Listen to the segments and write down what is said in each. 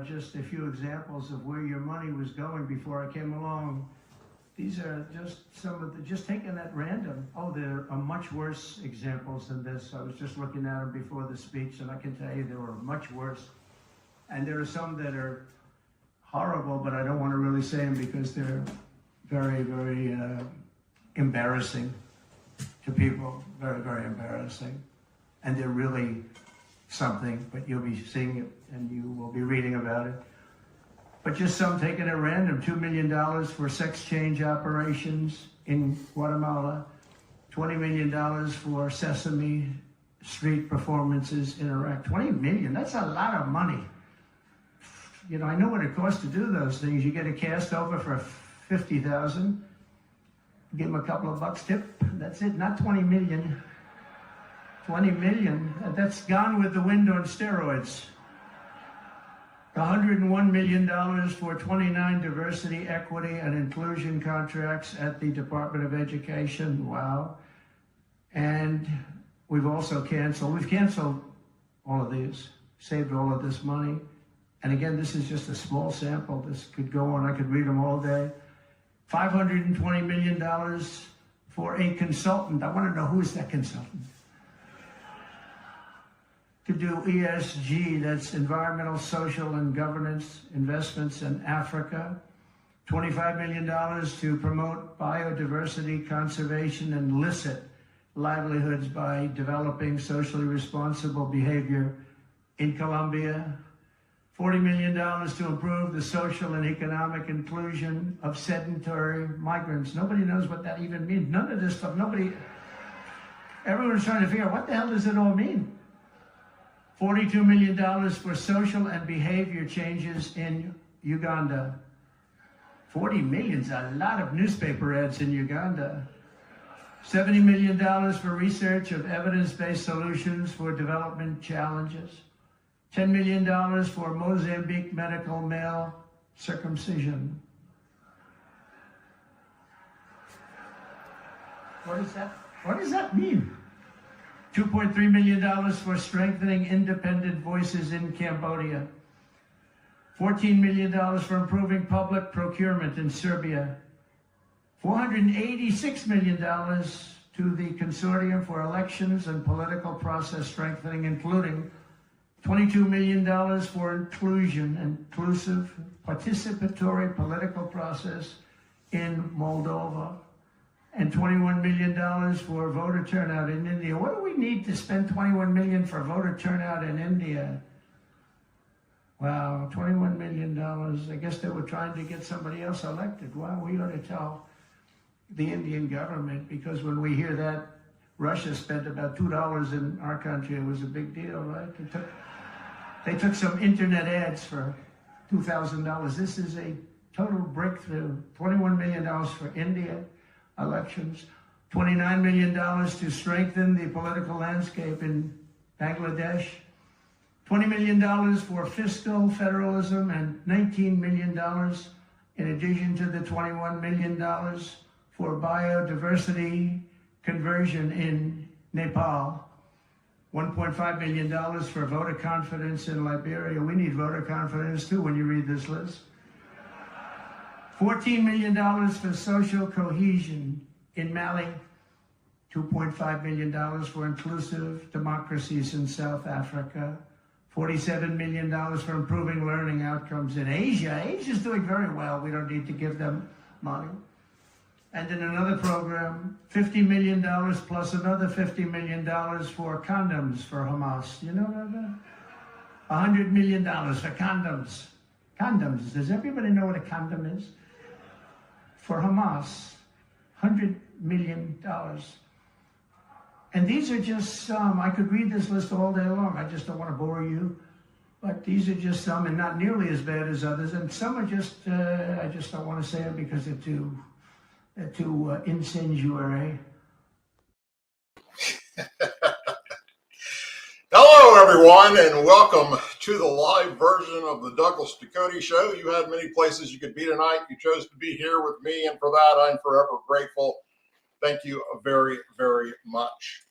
just a few examples of where your money was going before I came along. These are just some of the, just taken at random. Oh, there are much worse examples than this. I was just looking at them before the speech, and I can tell you there were much worse. And there are some that are horrible, but I don't want to really say them because they're very, very embarrassing to people. Very, very embarrassing. And they're really something, but you'll be seeing it and you will be reading about it. But just some taken at random. $2 million for sex change operations in Guatemala. $20 million for Sesame Street performances in Iraq. $20 million, that's a lot of money. You know, I know what it costs to do those things. You get a cast over for $50,000. Give them a couple of bucks tip. That's it, not 20 million. 20 million, that's Gone with the Wind on steroids. $101 million for 29 diversity, equity, and inclusion contracts at the Department of Education. Wow. And we've canceled all of these, saved all of this money. And again, this is just a small sample. This could go on, I could read them all day. $520 million for a consultant. I want to know who is that consultant? To do ESG, that's environmental, social, and governance investments in Africa. $25 million to promote biodiversity, conservation, and illicit livelihoods by developing socially responsible behavior in Colombia. $40 million to improve the social and economic inclusion of sedentary migrants. Nobody knows what that even means. None of this stuff, everyone's trying to figure out what the hell does it all mean? $42 million for social and behavior changes in Uganda. 40 million is a lot of newspaper ads in Uganda. $70 million for research of evidence-based solutions for development challenges. $10 million for Mozambique medical male circumcision. What does that mean? $2.3 million for strengthening independent voices in Cambodia. $14 million for improving public procurement in Serbia. $486 million to the Consortium for Elections and Political Process Strengthening, including $22 million for inclusive, participatory political process in Moldova. And $21 million for voter turnout in India. What do we need to spend $21 million for voter turnout in India? Wow, $21 million. I guess they were trying to get somebody else elected. Wow, we ought to tell the Indian government, because when we hear that Russia spent about $2 in our country, it was a big deal, right? They took some internet ads for $2,000. This is a total breakthrough. $21 million for India elections, $29 million to strengthen the political landscape in Bangladesh, $20 million for fiscal federalism, and $19 million in addition to the $21 million for biodiversity conversion in Nepal, $1.5 million for voter confidence in Liberia. We need voter confidence too when you read this list. $14 million for social cohesion in Mali, $2.5 million for inclusive democracies in South Africa, $47 million for improving learning outcomes in Asia. Asia's doing very well. We don't need to give them money. And in another program, $50 million plus another $50 million for condoms for Hamas. You know that? $100 million for condoms. Condoms. Does everybody know what a condom is? For Hamas, $100 million. And these are just some. I could read this list all day long. I just don't want to bore you. But these are just some, and not nearly as bad as others. And some are just, I just don't want to say them because they're too incendiary. Hello, everyone, and welcome to the live version of the Douglas Ducote Show. You had many places you could be tonight. You chose to be here with me, and for that, I'm forever grateful. Thank you very, very much.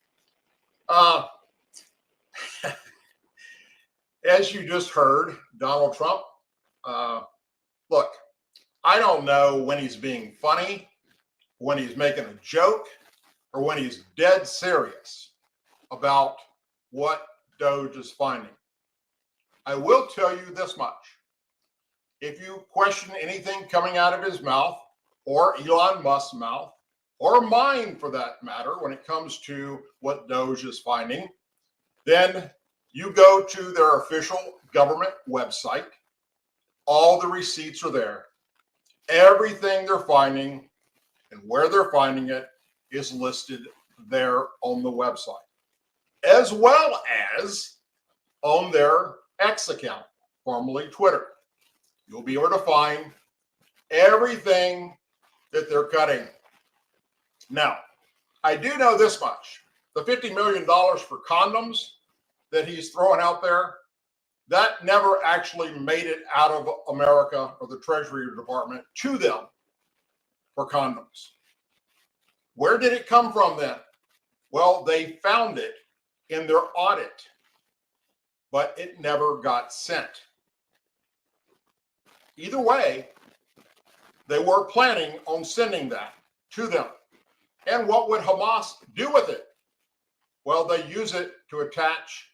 As you just heard, Donald Trump Look, I don't know when he's being funny, when he's making a joke, or when he's dead serious about what Doge is finding. I will tell you this much. If you question anything coming out of his mouth, or Elon Musk's mouth, or mine for that matter, when it comes to what Doge is finding, then you go to their official government website. All the receipts are there. Everything they're finding and where they're finding it is listed there on the website, as well as on their X account, formerly Twitter. You'll be able to find everything that they're cutting. Now, I do know this much. The $50 million for condoms that he's throwing out there, that never actually made it out of America or the Treasury Department to them for condoms. Where did it come from then? Well, they found it in their audit, but it never got sent. Either way, they were planning on sending that to them. And what would Hamas do with it? Well, they use it to attach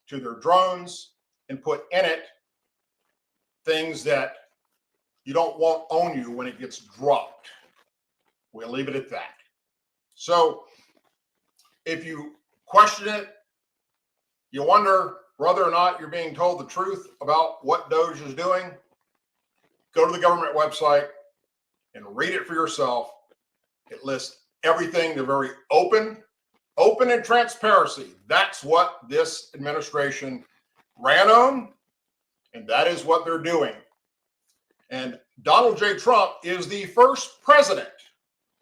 to their drones and put in it things that you don't want on you when it gets dropped. We'll leave it at that. So if you question it, you wonder whether or not you're being told the truth about what Doge is doing, go to the government website and read it for yourself. It lists everything. They're very open and transparency. That's what this administration ran on, and that is what they're doing. And Donald J. Trump is the first president,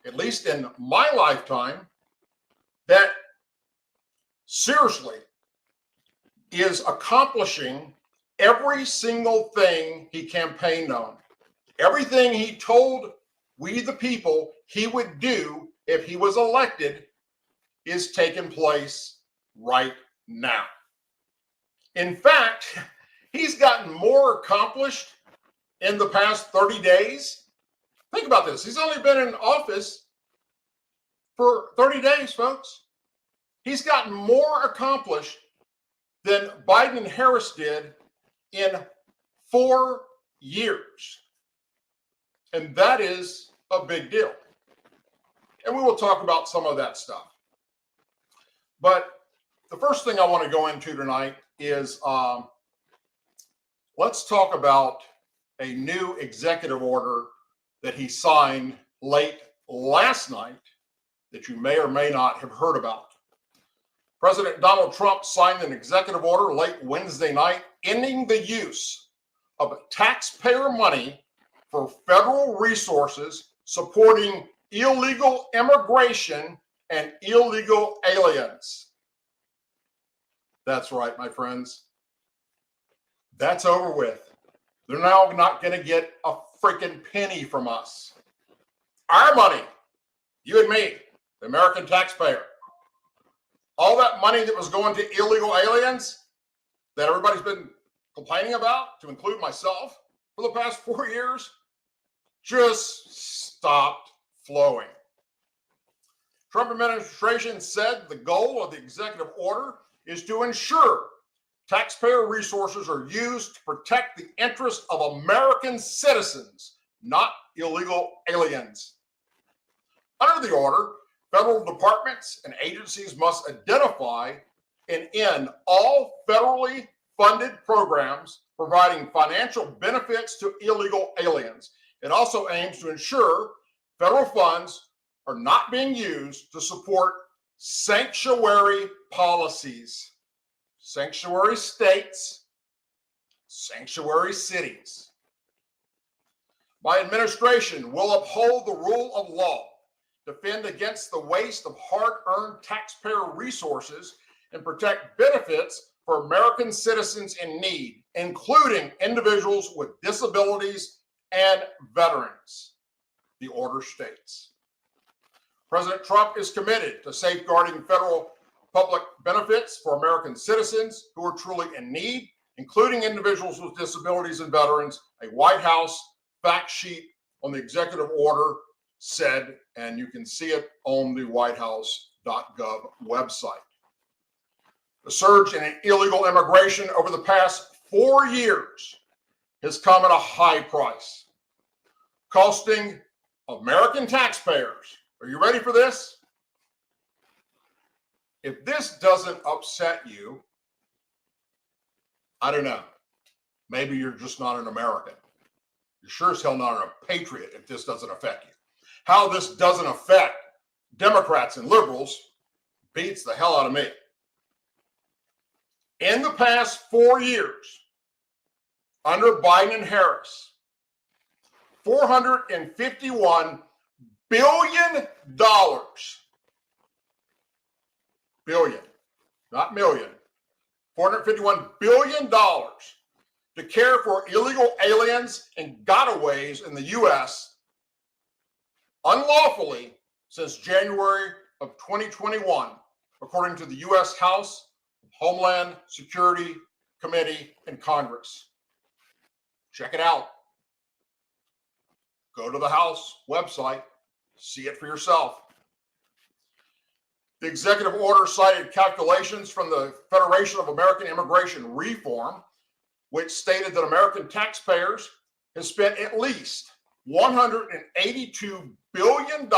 at least in my lifetime, that seriously is accomplishing every single thing he campaigned on. Everything he told we the people he would do if he was elected is taking place right now. In fact, he's gotten more accomplished in the past 30 days. Think about this. He's only been in office for 30 days, folks. He's gotten more accomplished than Biden and Harris did in 4 years. And that is a big deal. And we will talk about some of that stuff. But the first thing I want to go into tonight is let's talk about a new executive order that he signed late last night that you may or may not have heard about. President Donald Trump signed an executive order late Wednesday night ending the use of taxpayer money for federal resources supporting illegal immigration and illegal aliens. That's right, my friends. That's over with. They're now not going to get a freaking penny from us. Our money, you and me, the American taxpayer. All that money that was going to illegal aliens that everybody's been complaining about, to include myself, for the past 4 years, just stopped flowing. Trump administration said the goal of the executive order is to ensure taxpayer resources are used to protect the interests of American citizens, not illegal aliens. Under the order, federal departments and agencies must identify and end all federally funded programs providing financial benefits to illegal aliens. It also aims to ensure federal funds are not being used to support sanctuary policies, sanctuary states, sanctuary cities. My administration will uphold the rule of law, defend against the waste of hard-earned taxpayer resources, and protect benefits for American citizens in need, including individuals with disabilities and veterans, the order states. President Trump is committed to safeguarding federal public benefits for American citizens who are truly in need including individuals with disabilities and veterans, a White House fact sheet on the executive order said, and you can see it on the whitehouse.gov website. The surge in illegal immigration over the past 4 years has come at a high price, costing American taxpayers. Are you ready for this? If this doesn't upset you, I don't know. Maybe you're just not an American. You're sure as hell not a patriot if this doesn't affect you. How this doesn't affect Democrats and liberals beats the hell out of me. In the past 4 years, under Biden and Harris, $451 billion, billion, not million, $451 billion to care for illegal aliens and gotaways in the U.S. unlawfully since January of 2021, according to the U.S. House Homeland Security Committee in Congress. Check it out. Go to the House website, see it for yourself. The executive order cited calculations from the Federation of American Immigration Reform, which stated that American taxpayers have spent at least $182 billion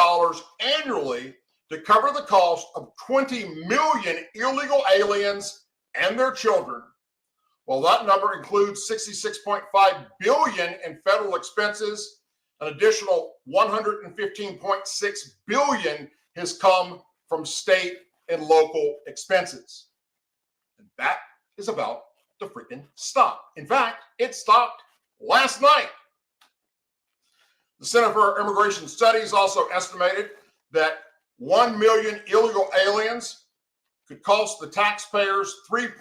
annually to cover the cost of 20 million illegal aliens and their children. While that number includes $66.5 billion in federal expenses, an additional $115.6 billion has come from state and local expenses. And that is about to freaking stop. In fact, it stopped last night. The Center for Immigration Studies also estimated that 1 million illegal aliens could cost the taxpayers $3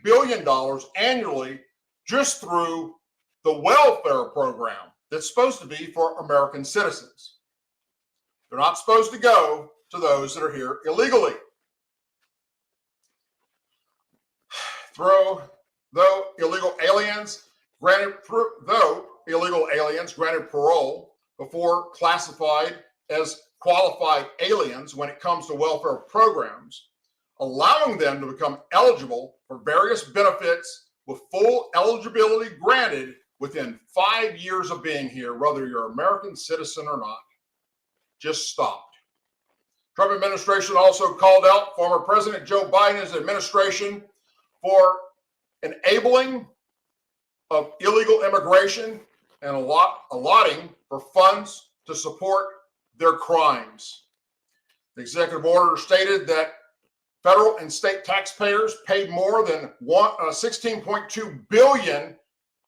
billion annually just through the welfare program that's supposed to be for American citizens. They're not supposed to go to those that are here illegally. Though illegal aliens granted parole before classified as qualified aliens when it comes to welfare programs, allowing them to become eligible for various benefits with full eligibility granted within 5 years of being here, whether you're an American citizen or not, just stopped. Trump administration also called out former President Joe Biden's administration for enabling of illegal immigration and allotting for funds to support their crimes. The executive order stated that federal and state taxpayers paid more than $16.2 billion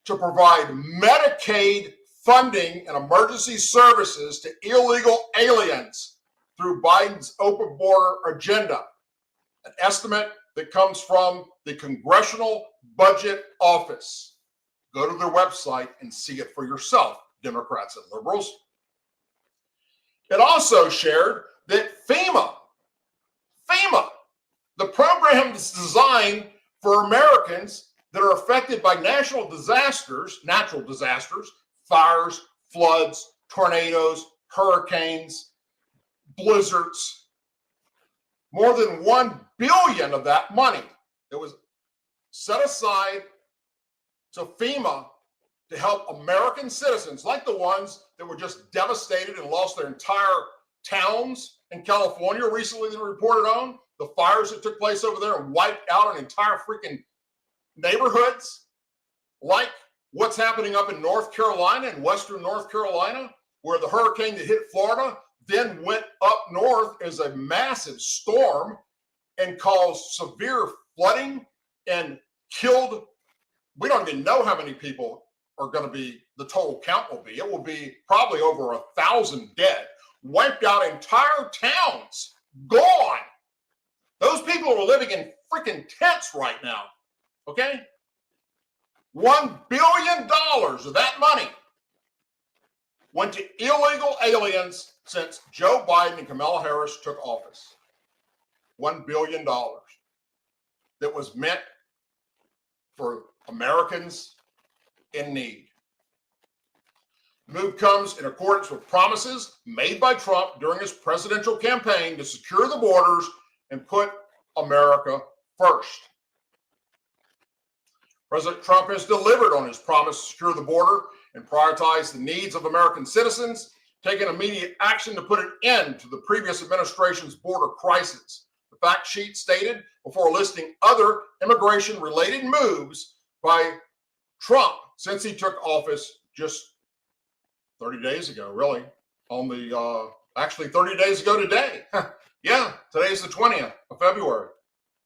to provide Medicaid funding and emergency services to illegal aliens through Biden's open border agenda, an estimate that comes from the Congressional Budget Office. Go to their website and see it for yourself, Democrats and liberals. It also shared that FEMA, the program is designed for Americans that are affected by natural disasters, fires, floods, tornadoes, hurricanes, blizzards. More than $1 billion of that money that was set aside to FEMA to help American citizens like the ones that were just devastated and lost their entire towns in California recently that reported on, the fires that took place over there and wiped out an entire freaking neighborhoods, like what's happening up in North Carolina and western North Carolina, where the hurricane that hit Florida then went up north as a massive storm and caused severe flooding and killed. We don't even know how many people are going to be, the total count will be. It will be probably over 1,000 dead, wiped out entire towns, gone. Those people are living in freaking tents right now, okay? $1 billion of that money went to illegal aliens since Joe Biden and Kamala Harris took office. $1 billion that was meant for Americans in need. The move comes in accordance with promises made by Trump during his presidential campaign to secure the borders and put America first. President Trump has delivered on his promise to secure the border and prioritize the needs of American citizens, taking immediate action to put an end to the previous administration's border crisis. The fact sheet stated before listing other immigration-related moves by Trump since he took office just 30 days ago, really, actually 30 days ago today. Yeah, today's the 20th of February.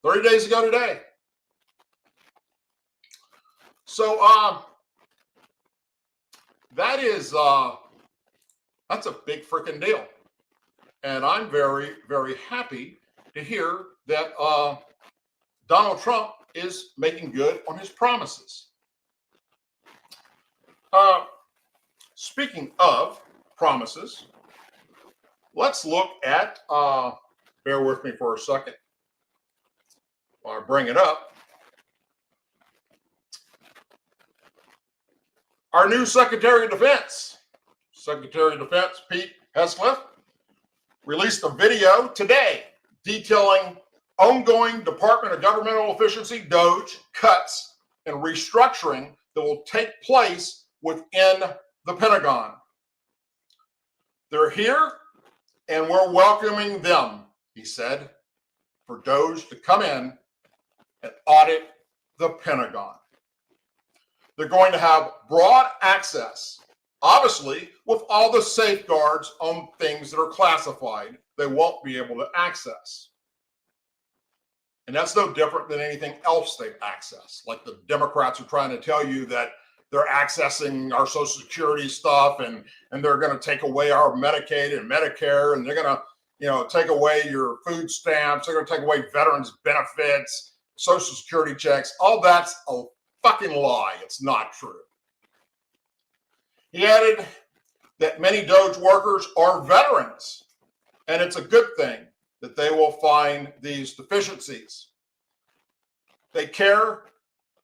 30 days ago today. So that's a big freaking deal. And I'm very, very happy to hear that Donald Trump is making good on his promises. Speaking of promises, let's look at, bear with me for a second while I bring it up. Our new Secretary of Defense, Pete Hegseth, released a video today detailing ongoing Department of Governmental Efficiency, DOGE, cuts and restructuring that will take place within the Pentagon. They're here and we're welcoming them, he said, for DOGE to come in and audit the Pentagon. They're going to have broad access, obviously, with all the safeguards on things that are classified, they won't be able to access. And that's no different than anything else they've accessed. Like the Democrats are trying to tell you that they're accessing our Social Security stuff and they're going to take away our Medicaid and Medicare, and they're going to, take away your food stamps. They're going to take away veterans benefits, Social Security checks. All that's a fucking lie. It's not true. He added that many DOGE workers are veterans, and it's a good thing that they will find these deficiencies. They care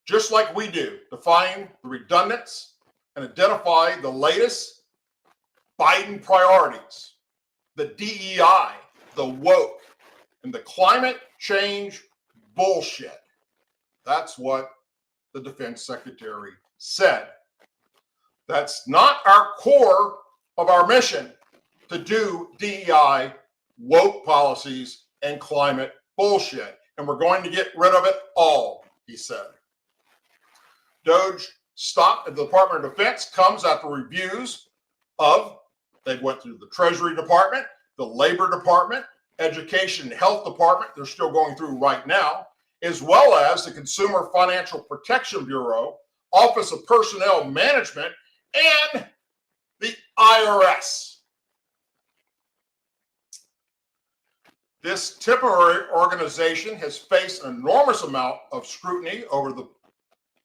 just like we do to find the redundants and identify the latest Biden priorities, the DEI, the woke, and the climate change bullshit. That's what the Defense Secretary said. That's not our core of our mission to do DEI, woke policies, and climate bullshit. And we're going to get rid of it all, he said. DOGE stop at the Department of Defense comes after reviews of, they went through the Treasury Department, the Labor Department, Education and Health Department, they're still going through right now, as well as the Consumer Financial Protection Bureau, Office of Personnel Management, and the IRS. This temporary organization has faced an enormous amount of scrutiny over the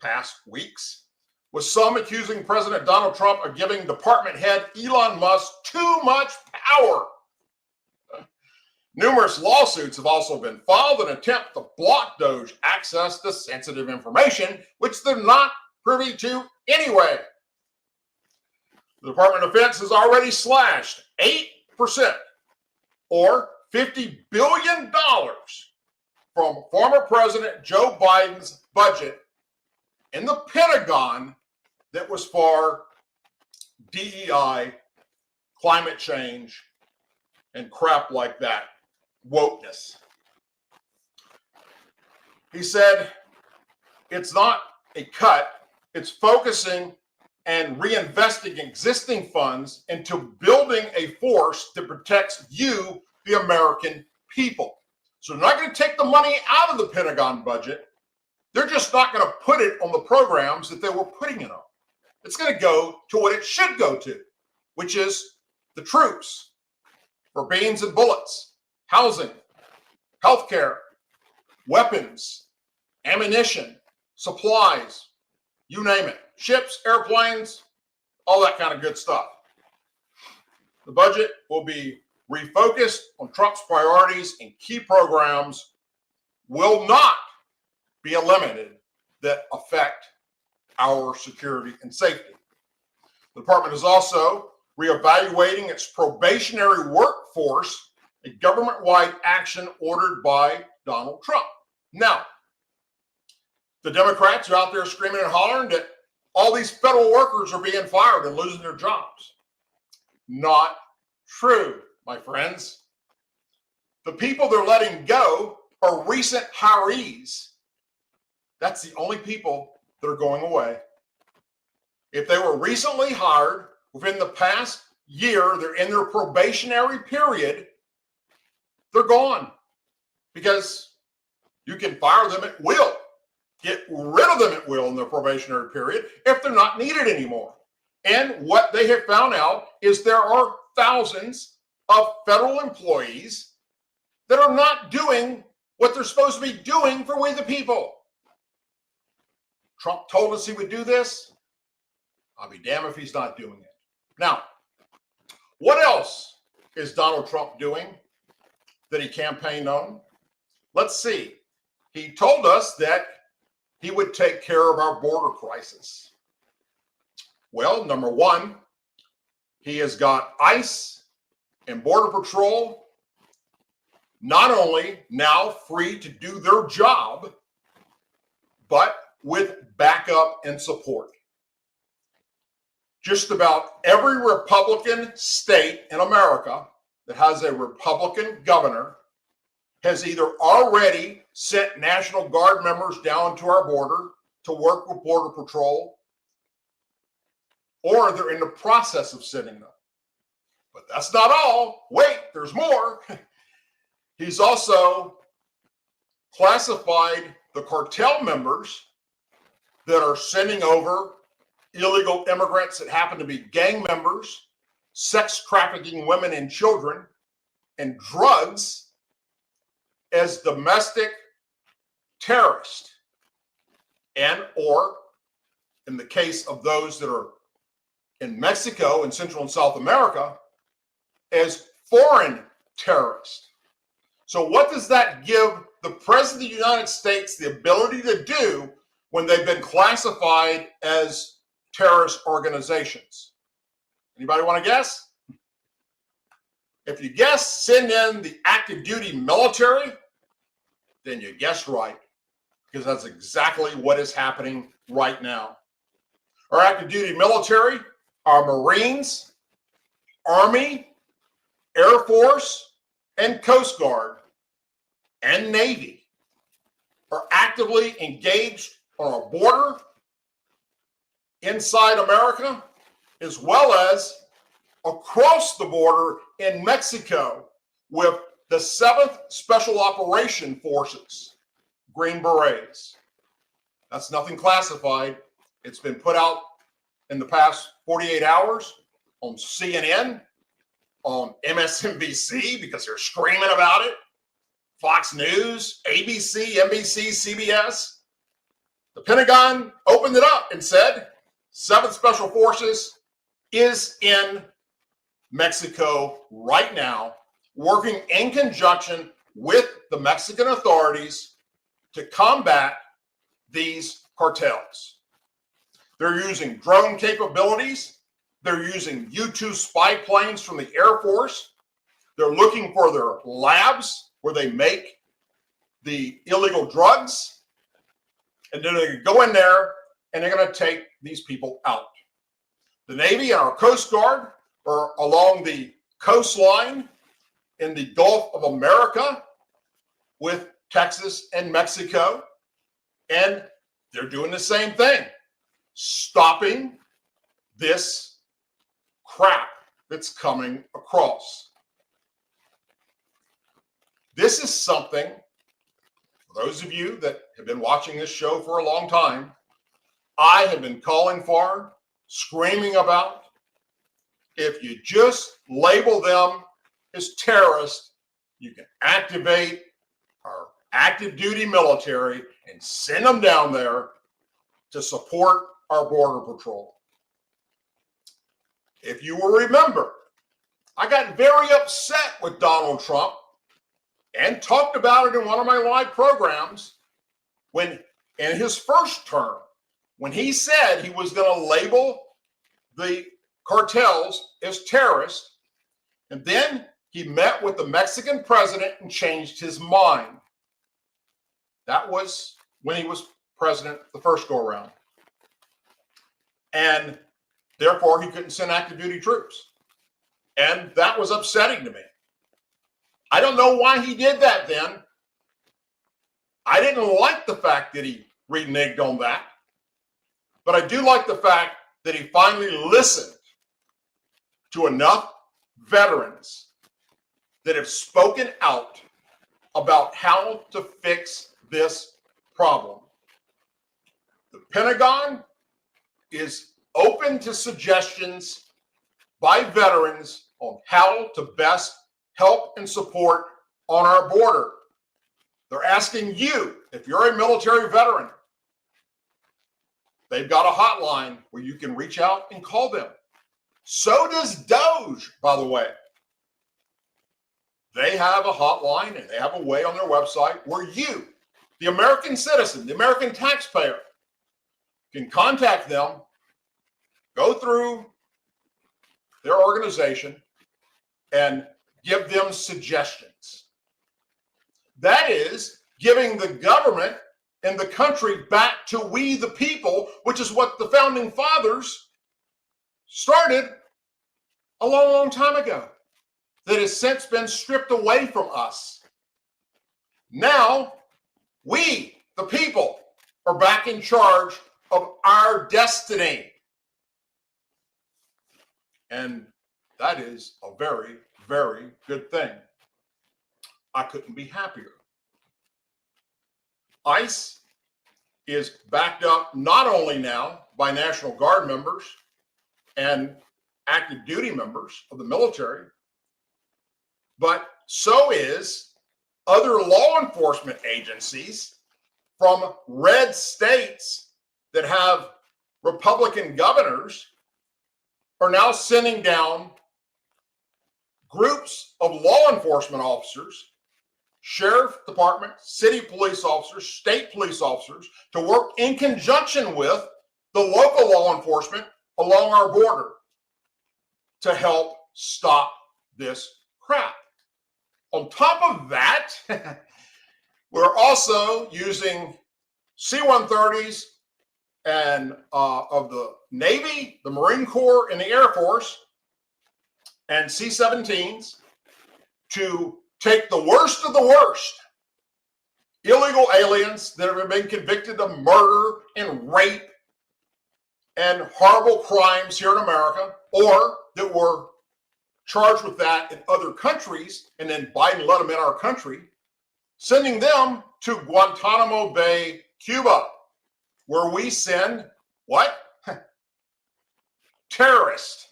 past weeks, with some accusing President Donald Trump of giving department head Elon Musk too much power. Numerous lawsuits have also been filed in an attempt to block DOGE access to sensitive information, which they're not privy to anyway. The Department of Defense has already slashed 8%, or $50 billion, from former President Joe Biden's budget in the Pentagon that was for DEI, climate change, and crap like that. Wokeness. He said it's not a cut, it's focusing and reinvesting existing funds into building a force that protects you, the American people. So they're not going to take the money out of the Pentagon budget. They're just not going to put it on the programs that they were putting it on. It's going to go to what it should go to, which is the troops for beans and bullets, housing, healthcare, weapons, ammunition, supplies, you name it, ships, airplanes, all that kind of good stuff. The budget will be refocused on Trump's priorities, and key programs will not be eliminated that affect our security and safety. The department is also reevaluating its probationary workforce, a government-wide action ordered by Donald Trump. Now, the Democrats are out there screaming and hollering that all these federal workers are being fired and losing their jobs. Not true, my friends. The people they're letting go are recent hirees. That's the only people that are going away. If they were recently hired within the past year, they're in their probationary period, they're gone. Because you can fire them at will, get rid of them at will in their probationary period if they're not needed anymore. And what they have found out is there are thousands of federal employees that are not doing what they're supposed to be doing for we the people. Trump told us he would do this. I'll be damned if he's not doing it. Now, what else is Donald Trump doing that he campaigned on? Let's see. He told us that he would take care of our border crisis. Well, number one, he has got ICE and Border Patrol not only now free to do their job, but with backup and support. Just about every Republican state in America that has a Republican governor has either already sent National Guard members down to our border to work with Border Patrol, or they're in the process of sending them. But that's not all. Wait, there's more. He's also classified the cartel members that are sending over illegal immigrants that happen to be gang members, sex trafficking women and children, and drugs as domestic terrorists, and or in the case of those that are in Mexico and Central and South America, as foreign terrorists. So what does that give the President of the United States the ability to do when they've been classified as terrorist organizations? Anybody want to guess? If you guess, send in the active duty military, then you guessed right, because that's exactly what is happening right now. Our active duty military, our Marines, Army, Air Force, and Coast Guard, and Navy are actively engaged on our border inside America, as well as across the border in Mexico with the 7th Special Operation Forces, Green Berets. That's nothing classified. It's been put out in the past 48 hours on CNN, on MSNBC, because they're screaming about it, Fox News, ABC, NBC, CBS. The Pentagon opened it up and said, 7th Special Forces is in Mexico right now, working in conjunction with the Mexican authorities to combat these cartels. They're using drone capabilities. They're using U-2 spy planes from the Air Force. They're looking for their labs where they make the illegal drugs. And then they're going to go in there and they're going to take these people out. The Navy and our Coast Guard are along the coastline in the Gulf of America with Texas and Mexico. And they're doing the same thing, stopping this crap that's coming across. This is something, for those of you that have been watching this show for a long time, I have been calling for, screaming about. If you just label them as terrorists, you can activate our active duty military and send them down there to support our border patrol. If you will remember, I got very upset with Donald Trump and talked about it in one of my live programs when in his first term, when he said he was going to label the cartels as terrorists, and then he met with the Mexican president and changed his mind. That was when he was president the first go around. And therefore, he couldn't send active duty troops. And that was upsetting to me. I don't know why he did that then. I didn't like the fact that he reneged on that. But I do like the fact that he finally listened to enough veterans that have spoken out about how to fix this problem. The Pentagon is open to suggestions by veterans on how to best help and support on our border. They're asking you, if you're a military veteran, they've got a hotline where you can reach out and call them. So does Doge, by the way. They have a hotline and they have a way on their website where you, the American citizen, the American taxpayer, can contact them, go through their organization, and give them suggestions. That is giving the government and the country back to we the people, which is what the founding fathers started a long, long time ago, that has since been stripped away from us. Now, we, the people, are back in charge of our destiny. And that is a very, very good thing. I couldn't be happier. ICE is backed up not only now by National Guard members and active duty members of the military, but so is other law enforcement agencies from red states that have Republican governors are now sending down groups of law enforcement officers, sheriff department, city police officers, state police officers, to work in conjunction with the local law enforcement along our border to help stop this crap. On top of that, we're also using C-130s and of the Navy, the Marine Corps, and the Air Force, and C-17s to take the worst of the worst illegal aliens that have been convicted of murder and rape and horrible crimes here in America, or that were charged with that in other countries, and then Biden let them in our country, sending them to Guantanamo Bay, Cuba, where we send what? Terrorists.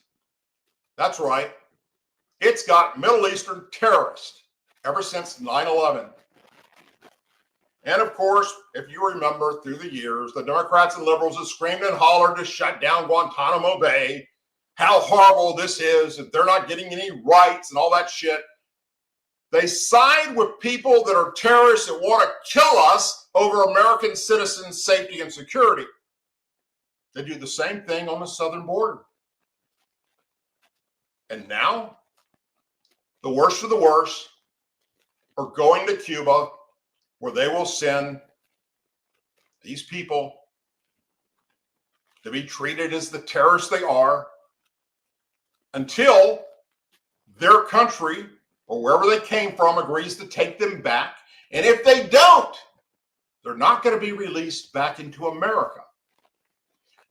That's right. It's got Middle Eastern terrorists ever since 9/11. And of course, if you remember through the years, the Democrats and liberals have screamed and hollered to shut down Guantanamo Bay, how horrible this is, that they're not getting any rights and all that shit. They side with people that are terrorists that want to kill us over American citizens' safety and security. They do the same thing on the southern border. And now, the worst of the worst are going to Cuba, where they will send these people to be treated as the terrorists they are until their country or wherever they came from agrees to take them back. And if they don't, they're not going to be released back into America.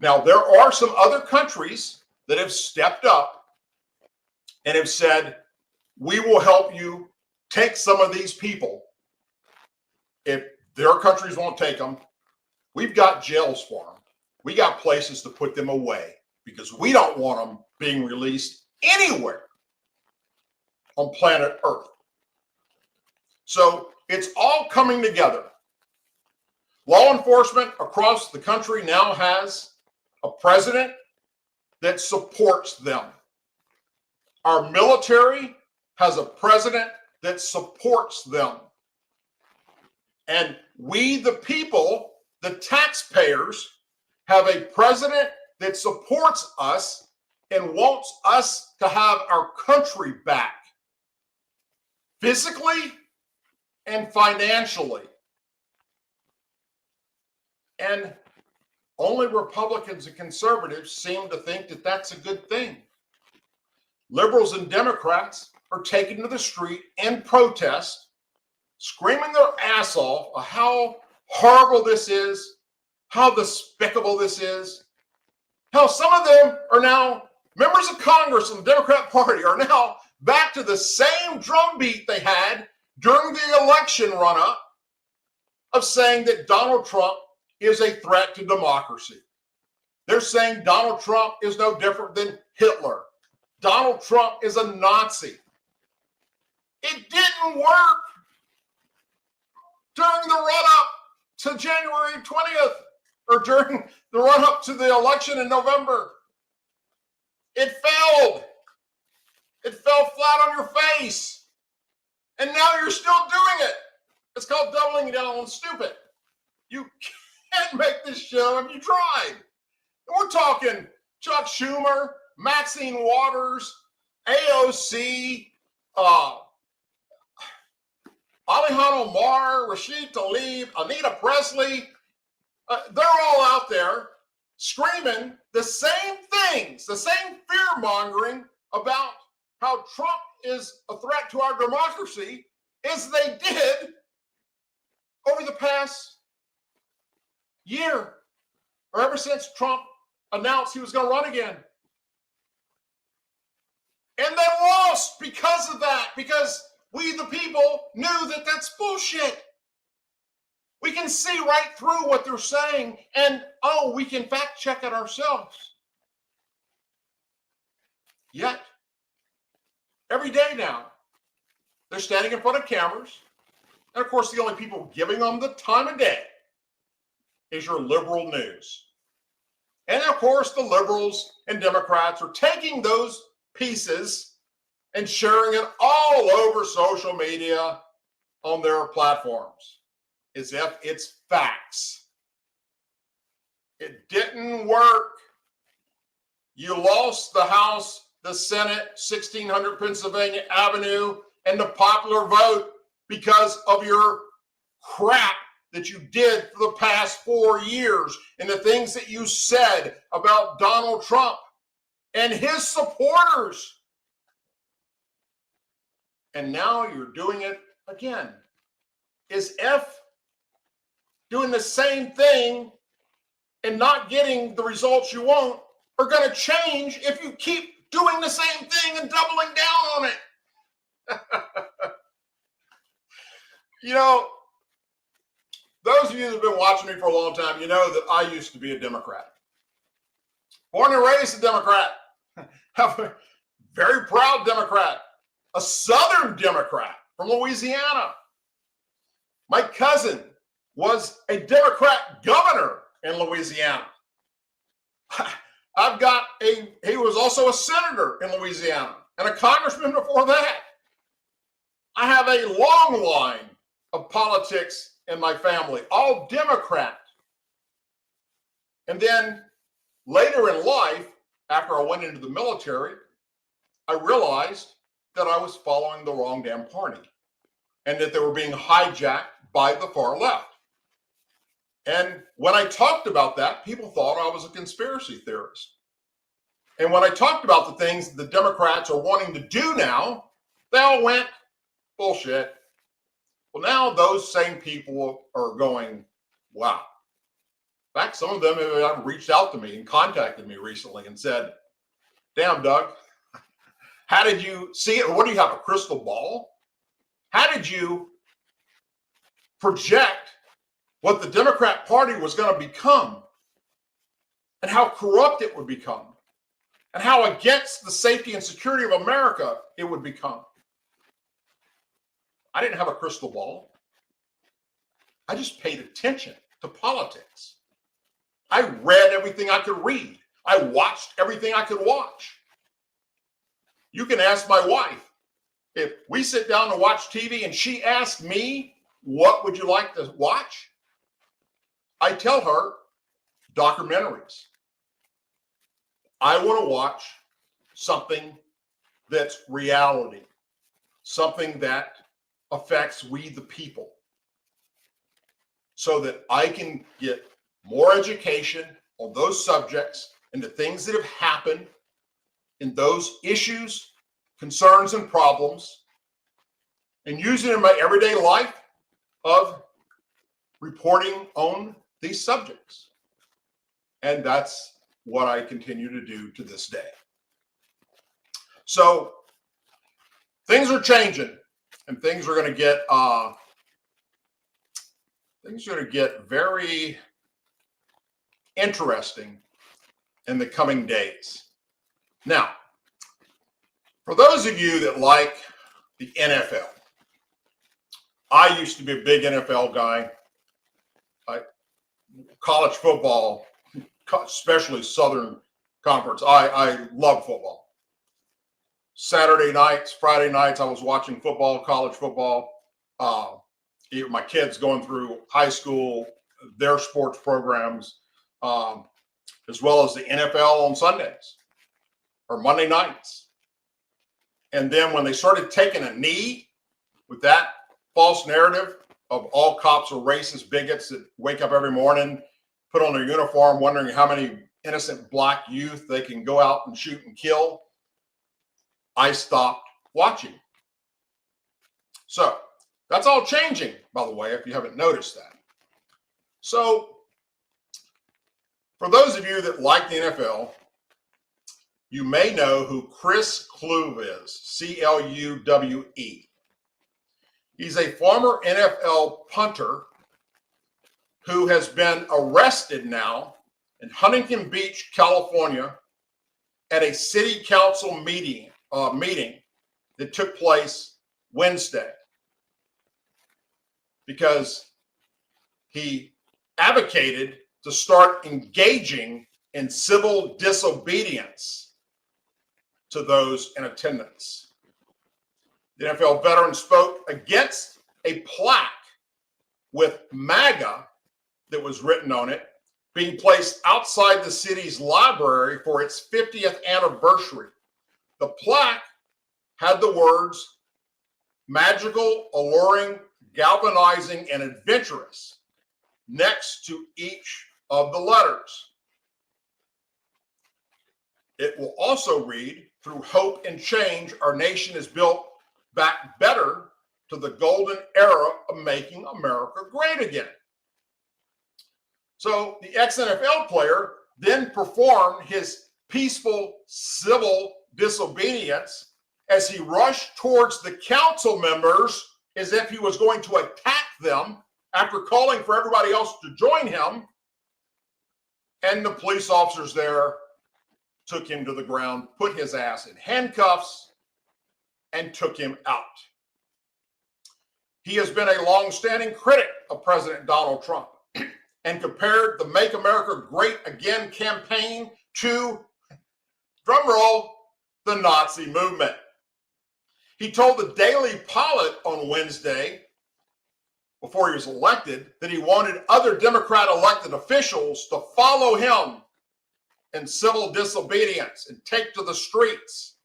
Now, there are some other countries that have stepped up and have said, we will help you take some of these people. If their countries won't take them, we've got jails for them. We got places to put them away because we don't want them being released anywhere on planet Earth. So it's all coming together. Law enforcement across the country now has a president that supports them. Our military has a president that supports them. And we, the people, the taxpayers have a president that supports us and wants us to have our country back, physically and financially. And only Republicans and conservatives seem to think that that's a good thing. Liberals and Democrats are taken to the street in protest, screaming their ass off of how horrible this is, how despicable this is, how some of them are now members of Congress and the Democrat Party are now back to the same drumbeat they had during the election run-up of saying that Donald Trump is a threat to democracy. They're saying Donald Trump is no different than Hitler. Donald Trump is a Nazi. It didn't work during the run-up to January 20th or during the run-up to the election in November. It failed. It fell flat on your face. And now you're still doing it. It's called doubling down on stupid. You can't make this show if you tried. And we're talking Chuck Schumer, Maxine Waters, AOC, Alejandro Omar, Rashid Tlaib, Anita Presley. They're all out there screaming the same things, the same fear-mongering about how Trump is a threat to our democracy as they did over the past year, or ever since Trump announced he was going to run again. And they lost because of that, because we, the people, knew that that's bullshit. We can see right through what they're saying, and, oh, we can fact check it ourselves. Yet, every day now, they're standing in front of cameras, and of course, the only people giving them the time of day is your liberal news. And of course, the liberals and Democrats are taking those pieces and sharing it all over social media on their platforms as if it's facts. It didn't work. You lost the House, the Senate, 1600 Pennsylvania Avenue, and the popular vote because of your crap that you did for the past 4 years and the things that you said about Donald Trump and his supporters. And now you're doing it again. Is if doing the same thing and not getting the results you want are going to change if you keep doing the same thing and doubling down on it. You know, those of you that have been watching me for a long time, you know that I used to be a Democrat. Born and raised a Democrat. A very proud Democrat. A Southern Democrat from Louisiana. My cousin was a Democrat governor in Louisiana. He was also a senator in Louisiana and a congressman before that. I have a long line of politics in my family, all Democrat. And then later in life, after I went into the military, I realized that I was following the wrong damn party and that they were being hijacked by the far left. And when I talked about that, people thought I was a conspiracy theorist. And when I talked about the things the Democrats are wanting to do now, they all went, bullshit. Well, now those same people are going, wow. In fact, some of them have reached out to me and contacted me recently and said, damn, Doug, how did you see it? What do you have, a crystal ball? How did you project what the Democrat Party was going to become and how corrupt it would become and how against the safety and security of America it would become? I didn't have a crystal ball. I just paid attention to politics. I read everything I could read. I watched everything I could watch. You can ask my wife. If we sit down to watch TV and she asks me, what would you like to watch? I tell her documentaries. I want to watch something that's reality, something that affects we the people, so that I can get more education on those subjects and the things that have happened in those issues, concerns, and problems, and use it in my everyday life of reporting on these subjects. And that's what I continue to do to this day. So things are changing, and things are going to get very interesting in the coming days. Now, for those of you that like the NFL, I used to be a big NFL guy. College football, especially Southern Conference. I love football. Saturday nights, Friday nights, I was watching football, college football. Even my kids going through high school, their sports programs, as well as the NFL on Sundays or Monday nights. And then when they started taking a knee with that false narrative of all cops are racist bigots that wake up every morning, put on their uniform, wondering how many innocent black youth they can go out and shoot and kill, I stopped watching. So that's all changing, by the way, if you haven't noticed that. So for those of you that like the NFL, you may know who Chris Kluwe is, C-L-U-W-E. He's a former NFL punter who has been arrested now in Huntington Beach, California, at a city council meeting that took place Wednesday, because he advocated to start engaging in civil disobedience to those in attendance. The NFL veteran spoke against a plaque with MAGA that was written on it being placed outside the city's library for its 50th anniversary. The plaque had the words magical, alluring, galvanizing, and adventurous next to each of the letters. It will also read, through hope and change, our nation is built back better to the golden era of making America great again. So the ex-NFL player then performed his peaceful civil disobedience as he rushed towards the council members as if he was going to attack them after calling for everybody else to join him. And the police officers there took him to the ground, put his ass in handcuffs, and took him out. He has been a long-standing critic of President Donald Trump and compared the Make America Great Again campaign to, drumroll, the Nazi movement. He told the Daily Pilot on Wednesday, before he was elected, that he wanted other Democrat elected officials to follow him in civil disobedience and take to the streets.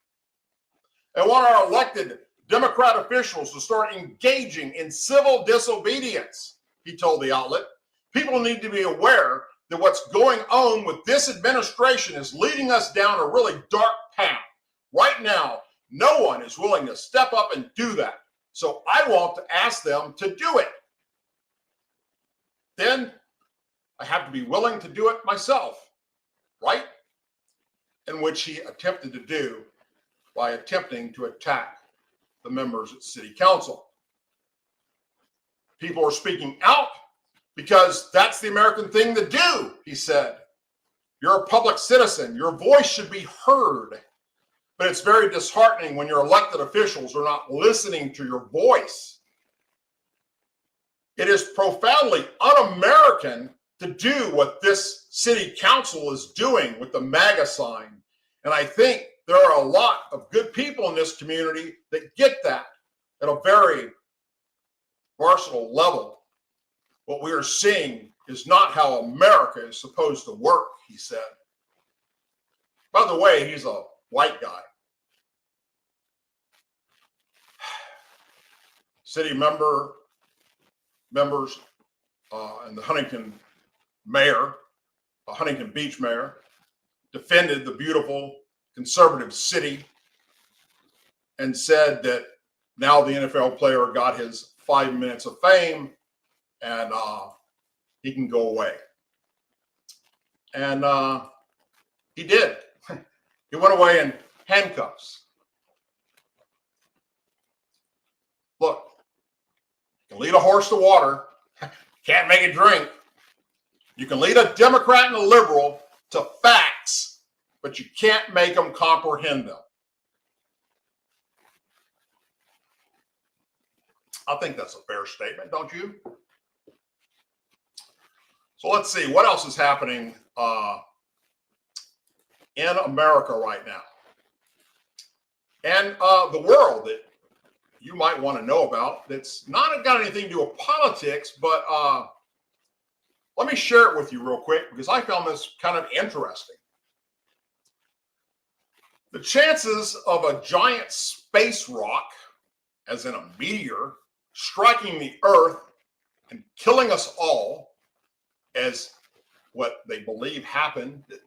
And want our elected Democrat officials to start engaging in civil disobedience, he told the outlet. People need to be aware that what's going on with this administration is leading us down a really dark path. Right now, no one is willing to step up and do that. So I want to ask them to do it. Then I have to be willing to do it myself, right? In which he attempted to do by attempting to attack the members at City Council. People are speaking out because that's the American thing to do, he said. You're a public citizen. Your voice should be heard. But it's very disheartening when your elected officials are not listening to your voice. It is profoundly un-American to do what this city council is doing with the MAGA sign. And I think there are a lot of good people in this community that get that at a very versatile level. What we are seeing is not how America is supposed to work, he said. By the way, he's a white guy. City members and the Huntington Beach mayor, defended the beautiful conservative city and said that now the NFL player got his 5 minutes of fame and he can go away. And he did. He went away in handcuffs. Look, you can lead a horse to water, can't make it drink. You can lead a Democrat and a liberal to facts, but you can't make them comprehend them. I think that's a fair statement, don't you? So let's see, what else is happening in America right now? And the world that you might want to know about that's not got anything to do with politics, but let me share it with you real quick because I found this kind of interesting. The chances of a giant space rock, as in a meteor, striking the Earth and killing us all, as what they believe happened, that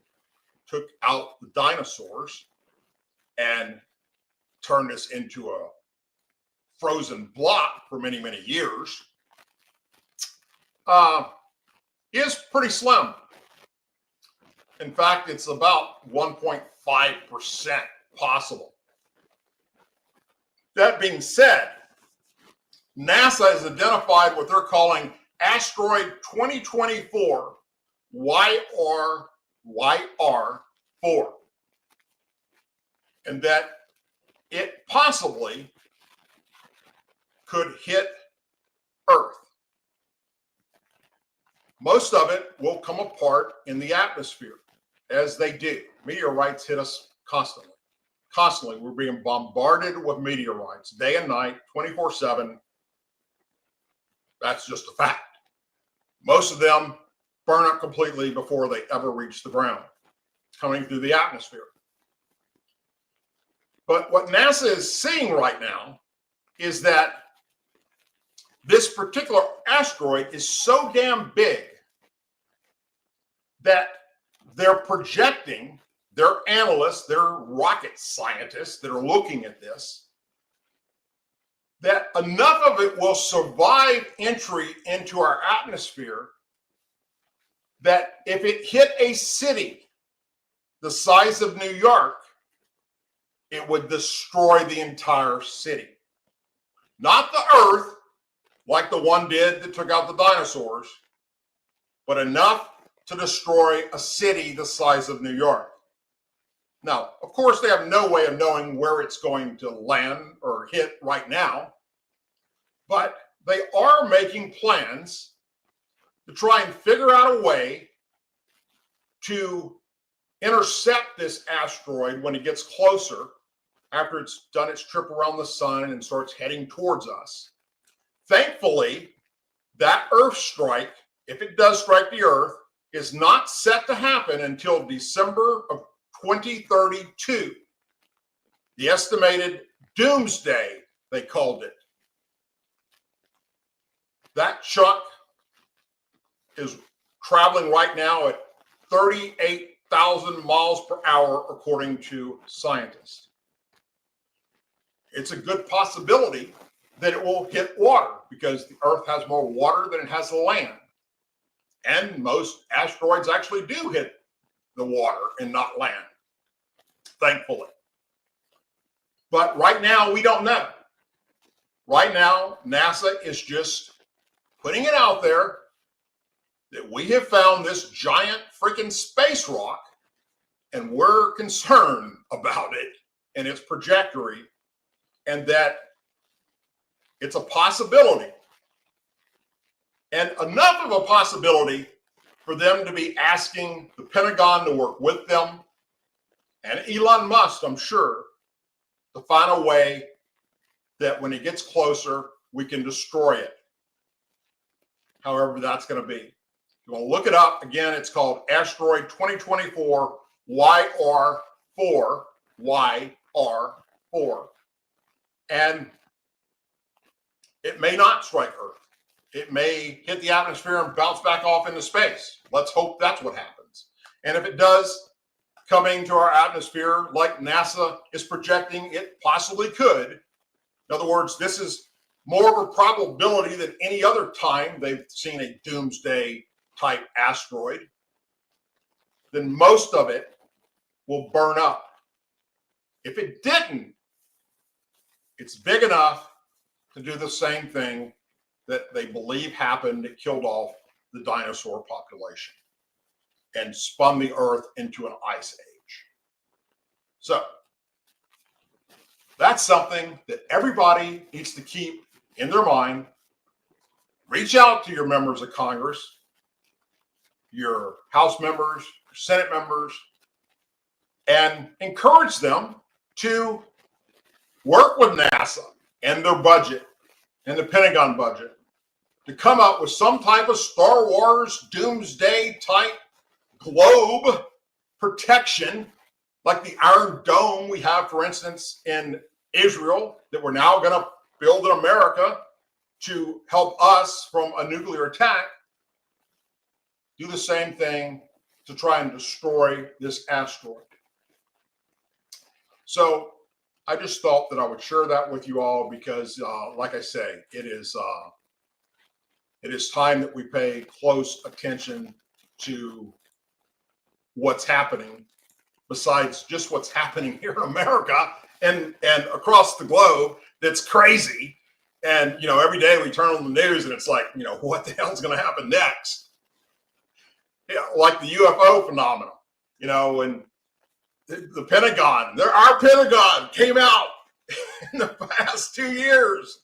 took out the dinosaurs and turned us into a frozen block for many, many years, is pretty slim. In fact, it's about 1.5% possible. That being said, NASA has identified what they're calling asteroid 2024 YR4, and that it possibly could hit Earth. Most of it will come apart in the atmosphere, as they do. Meteorites hit us constantly. Constantly, we're being bombarded with meteorites day and night, 24/7. That's just a fact. Most of them burn up completely before they ever reach the ground, coming through the atmosphere. But what NASA is seeing right now is that this particular asteroid is so damn big that they're projecting, their analysts, their rocket scientists that are looking at this, that enough of it will survive entry into our atmosphere that if it hit a city the size of New York, it would destroy the entire city. Not the Earth, like the one did that took out the dinosaurs, but enough to destroy a city the size of New York. Now, of course, they have no way of knowing where it's going to land or hit right now, but they are making plans to try and figure out a way to intercept this asteroid when it gets closer, after it's done its trip around the sun and starts heading towards us. Thankfully, that Earth strike, if it does strike the Earth, is not set to happen until December of 2032. The estimated doomsday, they called it. That chuck is traveling right now at 38,000 miles per hour, according to scientists. It's a good possibility that it will hit water because the Earth has more water than it has land. And most asteroids actually do hit the water and not land, thankfully. But right now, we don't know. Right now, NASA is just putting it out there that we have found this giant freaking space rock, and we're concerned about it and its trajectory, and that it's a possibility. And enough of a possibility for them to be asking the Pentagon to work with them, and Elon Musk, I'm sure, to find a way that when it gets closer, we can destroy it. However that's going to be. You want to look it up. Again, it's called Asteroid 2024 YR4, YR4. And it may not strike Earth. It may hit the atmosphere and bounce back off into space. Let's hope that's what happens. And if it does come into our atmosphere, like NASA is projecting it possibly could, in other words, this is more of a probability than any other time they've seen a doomsday type asteroid, then most of it will burn up. If it didn't, it's big enough to do the same thing that they believe happened. It killed off the dinosaur population and spun the Earth into an ice age. So that's something that everybody needs to keep in their mind. Reach out to your members of Congress, your House members, your Senate members, and encourage them to work with NASA and their budget and the Pentagon budget to come up with some type of Star Wars doomsday type globe protection, like the Iron Dome we have, for instance, in Israel, that we're now going to build in America to help us from a nuclear attack. Do the same thing to try and destroy this asteroid. So I just thought that I would share that with you all because, like I say, it is time that we pay close attention to what's happening, besides just what's happening here in America and across the globe. That's crazy. And, you know, every day we turn on the news and it's like, you know, what the hell's going to happen next? Yeah, like the UFO phenomenon, you know, and the Pentagon, our Pentagon came out in the past 2 years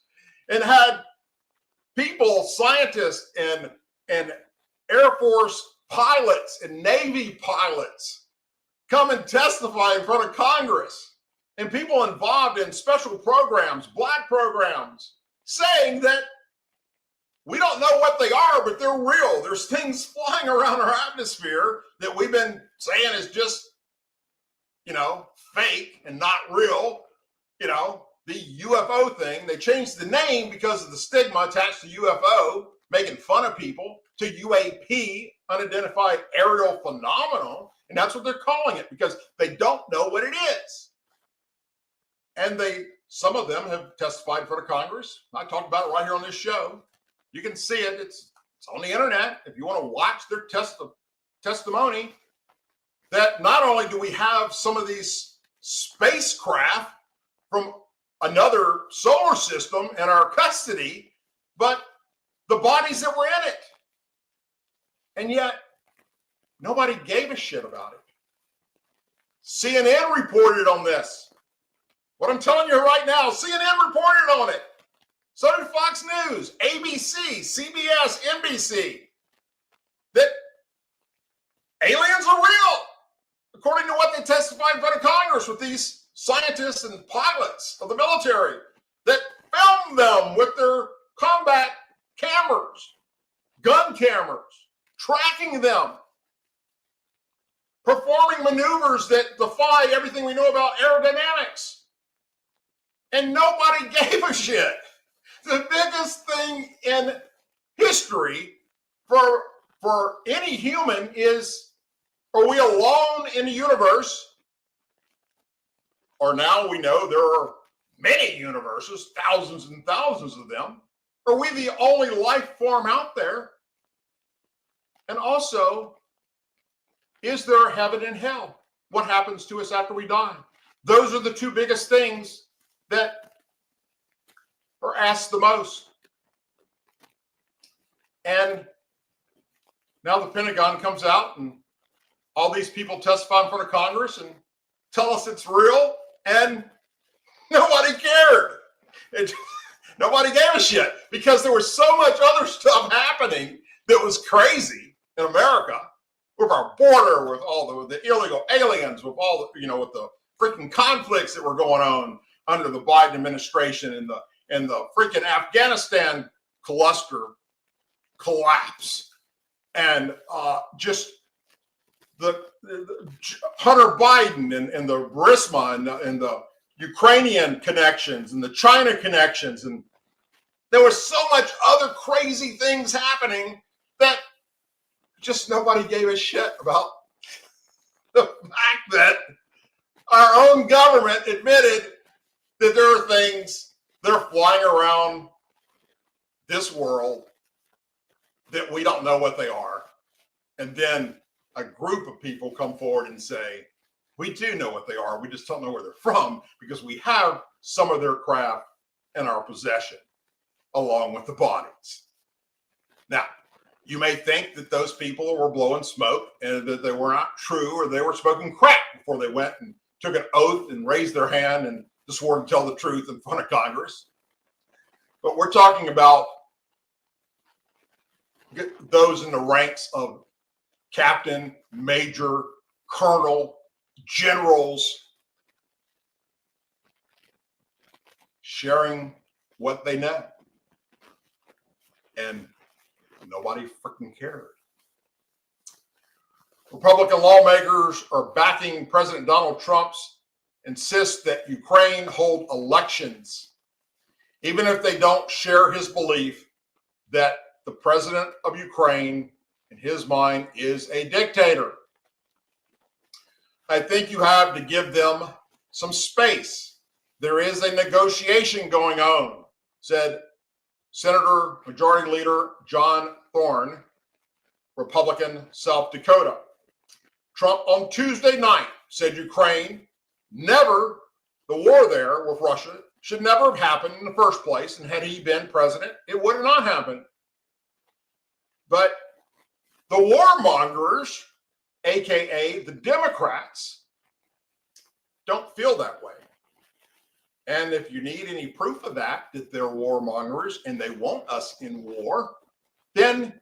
and had people, scientists and Air Force pilots and Navy pilots come and testify in front of Congress, and people involved in special programs, black programs, saying that we don't know what they are, but they're real. There's things flying around our atmosphere that we've been saying is just, you know, fake and not real. You know, the UFO thing, they changed the name because of the stigma attached to UFO, making fun of people, to UAP, unidentified aerial phenomenon. And that's what they're calling it because they don't know what it is. And some of them have testified in front of Congress. I talked about it right here on this show. You can see it. It's on the internet. If you want to watch their testimony, that not only do we have some of these spacecraft from another solar system in our custody, but the bodies that were in it. And yet, nobody gave a shit about it. CNN reported on this. What I'm telling you right now, CNN reported on it. So did Fox News, ABC, CBS, NBC. That aliens are real, according to what they testified in front of Congress with these scientists and pilots of the military that filmed them with their combat cameras, gun cameras, tracking them, performing maneuvers that defy everything we know about aerodynamics. And nobody gave a shit. The biggest thing in history for any human is, are we alone in the universe? Or now we know there are many universes, thousands and thousands of them. Are we the only life form out there? And also, is there a heaven and hell? What happens to us after we die? Those are the two biggest things that are asked the most. And now the Pentagon comes out and all these people testify in front of Congress and tell us it's real, and nobody cared. Nobody gave a shit because there was so much other stuff happening that was crazy in America, with our border, with all the illegal aliens, with all the, with the freaking conflicts that were going on under the Biden administration, and the freaking Afghanistan cluster collapse, and just the Hunter Biden and the Burisma and the Ukrainian connections and the China connections. And there was so much other crazy things happening that just nobody gave a shit about the fact that our own government admitted that there are things that are flying around this world that we don't know what they are. And then a group of people come forward and say, we do know what they are. We just don't know where they're from because we have some of their craft in our possession, along with the bodies. Now, you may think that those people were blowing smoke and that they were not true, or they were smoking crack before they went and took an oath and raised their hand and swore to tell the truth in front of Congress. But we're talking about those in the ranks of captain, major, colonel, generals, sharing what they know. And nobody freaking cared. Republican lawmakers are backing President Donald Trump's insist that Ukraine hold elections, even if they don't share his belief that the president of Ukraine, in his mind, is a dictator. I think you have to give them some space. There is a negotiation going on, said Senator Majority Leader John Thorne, Republican, South Dakota. Trump on Tuesday night said Ukraine never, the war there with Russia, should never have happened in the first place. And had he been president, it would have not happened. But the warmongers, AKA the Democrats, don't feel that way. And if you need any proof of that they're warmongers and they want us in war, then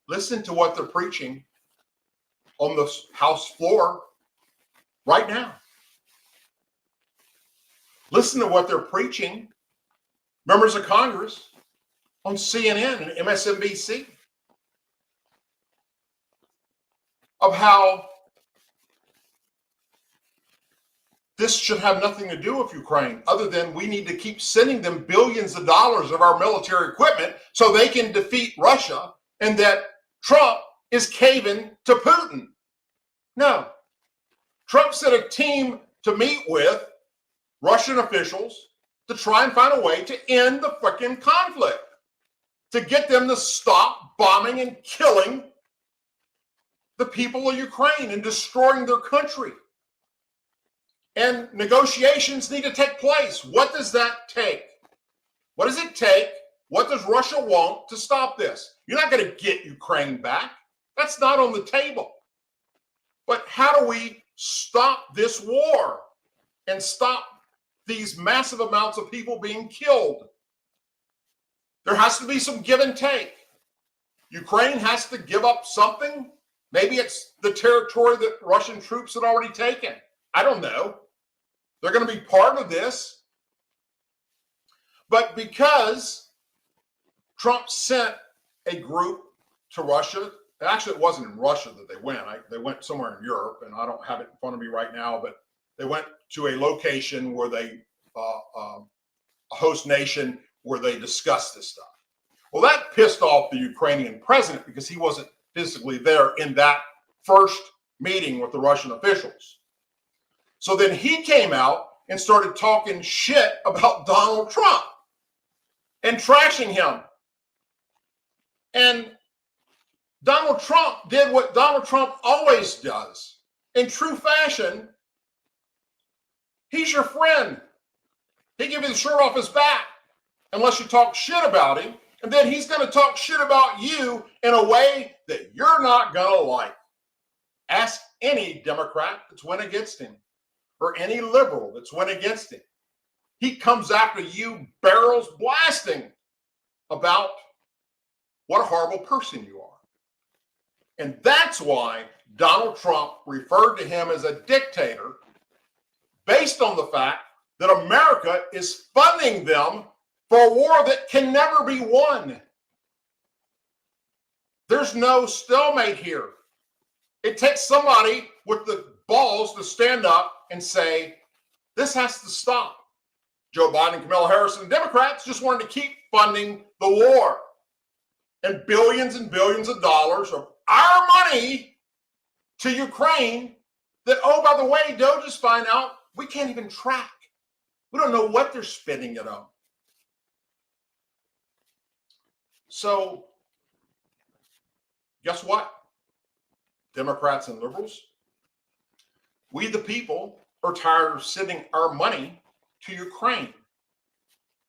listen to what they're preaching on the House floor right now. Listen to what they're preaching, members of Congress, on CNN and MSNBC, of how this should have nothing to do with Ukraine, other than we need to keep sending them billions of dollars of our military equipment so they can defeat Russia, and that Trump is caving to Putin. No. Trump sent a team to meet with Russian officials to try and find a way to end the freaking conflict, to get them to stop bombing and killing the people of Ukraine and destroying their country. And negotiations need to take place. What does that take? What does it take? What does Russia want to stop this? You're not going to get Ukraine back. That's not on the table. But how do we stop this war and stop these massive amounts of people being killed? There has to be some give and take. Ukraine has to give up something. Maybe it's the territory that Russian troops had already taken. I don't know. They're going to be part of this. But because Trump sent a group to Russia, actually it wasn't in Russia that they went. They went somewhere in Europe, and I don't have it in front of me right now, but they went to a location where they, a host nation, where they discussed this stuff. Well, that pissed off the Ukrainian president because he wasn't physically there in that first meeting with the Russian officials. So then he came out and started talking shit about Donald Trump and trashing him. And Donald Trump did what Donald Trump always does. In true fashion, he's your friend. He give you the shirt off his back unless you talk shit about him. And then he's going to talk shit about you in a way that you're not going to like. Ask any Democrat that's went against him, or any liberal that's went against him. He comes after you barrels blasting about what a horrible person you are. And that's why Donald Trump referred to him as a dictator, based on the fact that America is funding them for a war that can never be won. There's no stalemate here. It takes somebody with the balls to stand up and say, this has to stop. Joe Biden, Kamala Harris, and Democrats just wanted to keep funding the war. And billions of dollars of our money to Ukraine that, oh, by the way, Doe just find out we can't even track. We don't know what they're spending it on. So, guess what? Democrats and liberals, we the people are tired of sending our money to Ukraine.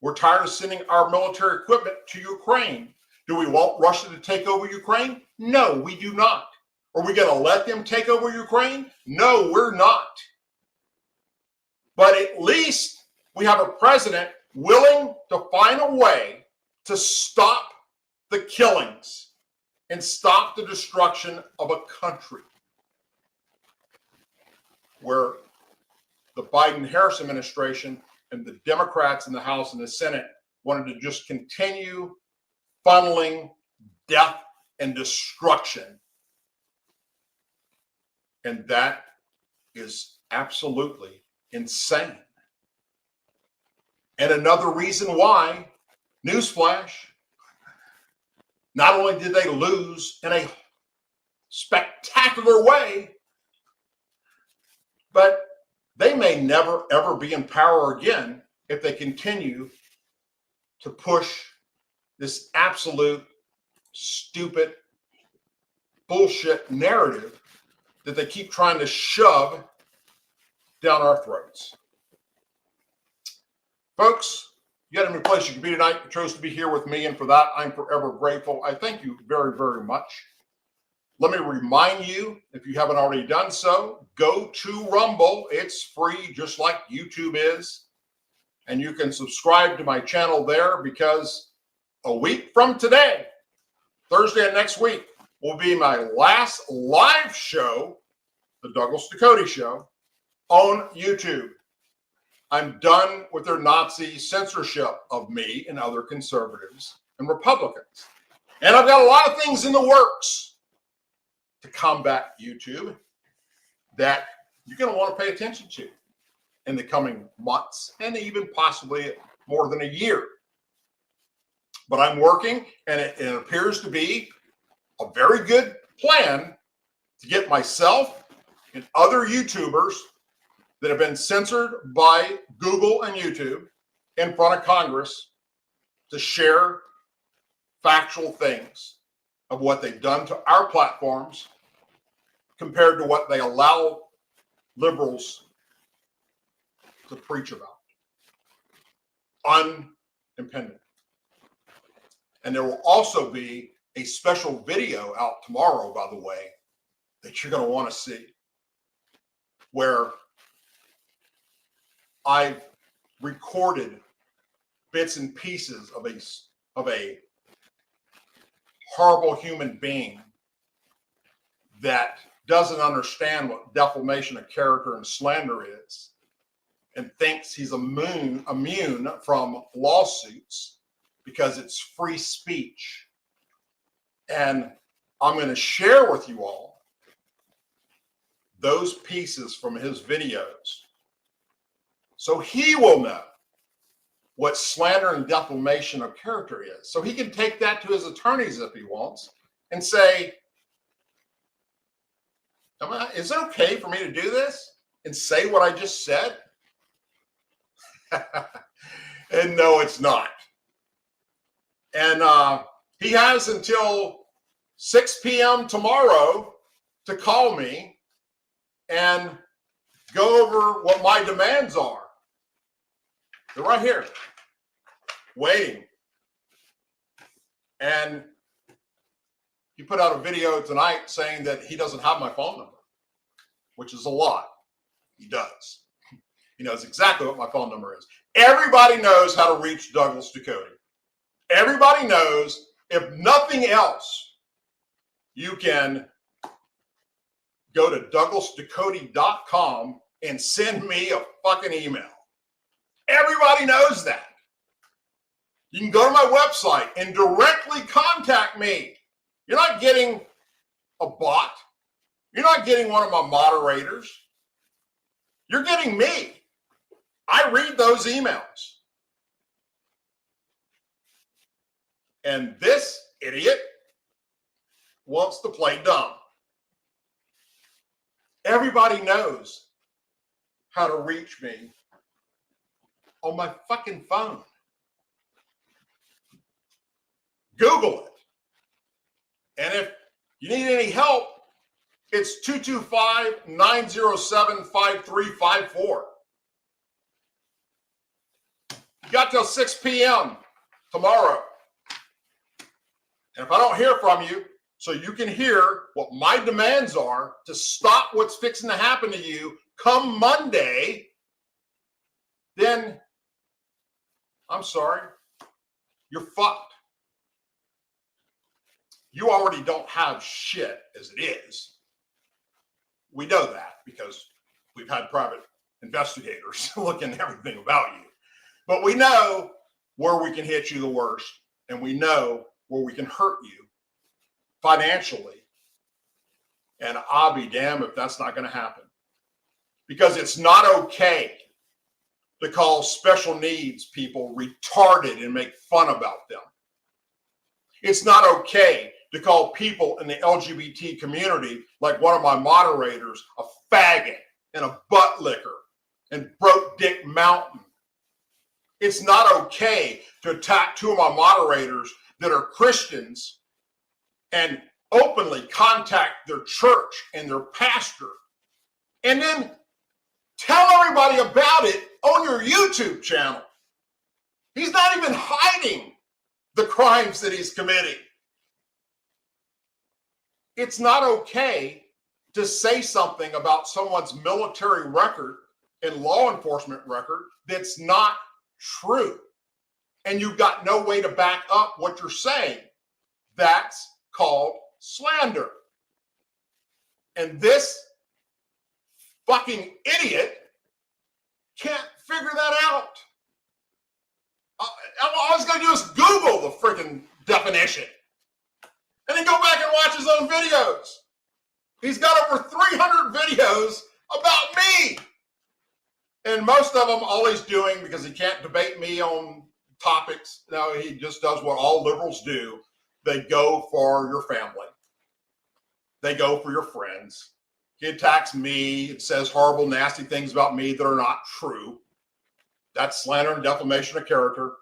We're tired of sending our military equipment to Ukraine. Do we want Russia to take over Ukraine? No, we do not. Are we going to let them take over Ukraine? No, we're not. But at least we have a president willing to find a way to stop the killings and stop the destruction of a country where the Biden-Harris administration and the Democrats in the House and the Senate wanted to just continue funneling death and destruction. And that is absolutely insane. And another reason why, newsflash, not only did they lose in a spectacular way, but they may never, ever be in power again if they continue to push this absolute stupid bullshit narrative that they keep trying to shove down our throats. Folks, you got any place you can be tonight. You chose to be here with me, and for that, I'm forever grateful. I thank you very, very much. Let me remind you, if you haven't already done so, go to Rumble. It's free, just like YouTube is. And you can subscribe to my channel there, because a week from today, Thursday of next week, will be my last live show, the Douglas Ducote Show, on YouTube. I'm done with their Nazi censorship of me and other conservatives and Republicans. And I've got a lot of things in the works to combat YouTube that you're going to want to pay attention to in the coming months and even possibly more than a year. But I'm working, and it appears to be a very good plan to get myself and other YouTubers that have been censored by Google and YouTube in front of Congress to share factual things of what they've done to our platforms compared to what they allow liberals to preach about. Unimpeded. And there will also be a special video out tomorrow, by the way, that you're going to want to see, where I've recorded bits and pieces of a horrible human being that doesn't understand what defamation of character and slander is, and thinks he's immune from lawsuits because it's free speech. And I'm going to share with you all those pieces from his videos so he will know what slander and defamation of character is. So he can take that to his attorneys if he wants and say, is it okay for me to do this and say what I just said? And no, it's not. And he has until 6 p.m. tomorrow to call me and go over what my demands are. They're right here, waiting. And he put out a video tonight saying that he doesn't have my phone number, which is a lie. He does. He knows exactly what my phone number is. Everybody knows how to reach Douglas Ducote. Everybody knows, if nothing else, you can go to douglasducote.com and send me a fucking email. Everybody knows that. You can go to my website and directly contact me. You're not getting a bot. You're not getting one of my moderators. You're getting me. I read those emails. And this idiot wants to play dumb. Everybody knows how to reach me on my fucking phone. Google it. And if you need any help, it's 225-907-5354. You got till 6 p.m. tomorrow. And if I don't hear from you, so you can hear what my demands are to stop what's fixing to happen to you come Monday, then I'm sorry, you're fucked. You already don't have shit as it is. We know that because we've had private investigators looking at everything about you. But we know where we can hit you the worst, and we know where we can hurt you financially. And I'll be damned if that's not going to happen. Because it's not okay to call special needs people retarded and make fun about them. It's not okay to call people in the LGBT community, like one of my moderators, a faggot and a butt licker and broke dick mountain. It's not okay to attack two of my moderators that are Christians and openly contact their church and their pastor and then tell everybody about it on your YouTube channel. He's not even hiding the crimes that he's committing. It's not okay to say something about someone's military record and law enforcement record that's not true. And you've got no way to back up what you're saying. That's called slander. And this fucking idiot can't figure that out. All he's going to do is Google the freaking definition and then go back and watch his own videos. He's got over 300 videos about me. And most of them, all he's doing, because he can't debate me on topics, no, he just does what all liberals do. They go for your family. They go for your friends. He attacks me. It says horrible, nasty things about me that are not true. That's slander and defamation of character.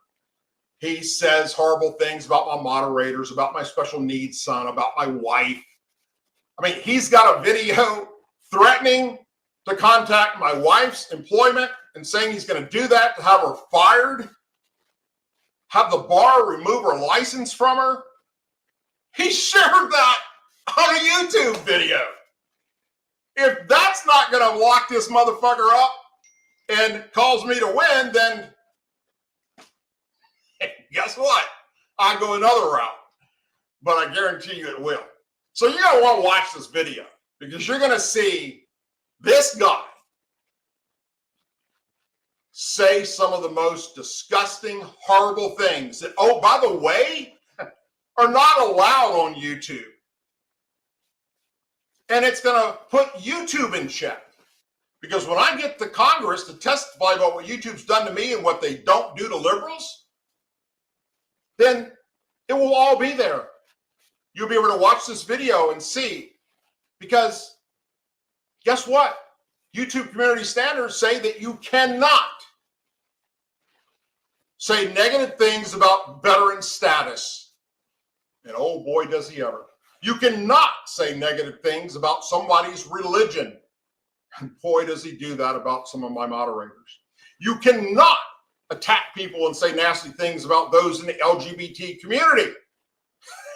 He says horrible things about my moderators, about my special needs son, about my wife. I mean, he's got a video threatening to contact my wife's employment and saying he's going to do that to have her fired, have the bar remove her license from her. He shared that on a YouTube video. If that's not going to lock this motherfucker up and cause me to win, then guess what? I go another route, but I guarantee you it will. So you're going to want to watch this video because you're going to see this guy say some of the most disgusting, horrible things that, oh, by the way, are not allowed on YouTube. And it's going to put YouTube in check. Because when I get to Congress to testify about what YouTube's done to me and what they don't do to liberals, then it will all be there. You'll be able to watch this video and see. Because guess what? YouTube community standards say that you cannot say negative things about veteran status. And oh boy, does he ever. You cannot say negative things about somebody's religion. And boy, does he do that about some of my moderators. You cannot attack people and say nasty things about those in the LGBT community.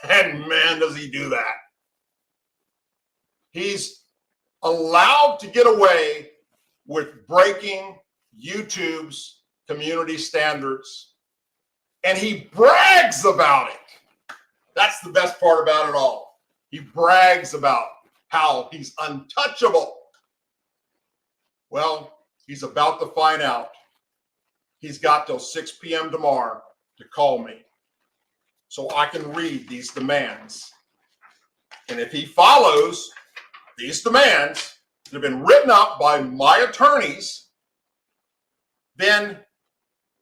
And man, does he do that. He's allowed to get away with breaking YouTube's community standards. And he brags about it. That's the best part about it all. He brags about how he's untouchable. Well, he's about to find out. He's got till 6 p.m. tomorrow to call me so I can read these demands And if he follows these demands that have been written up by my attorneys, then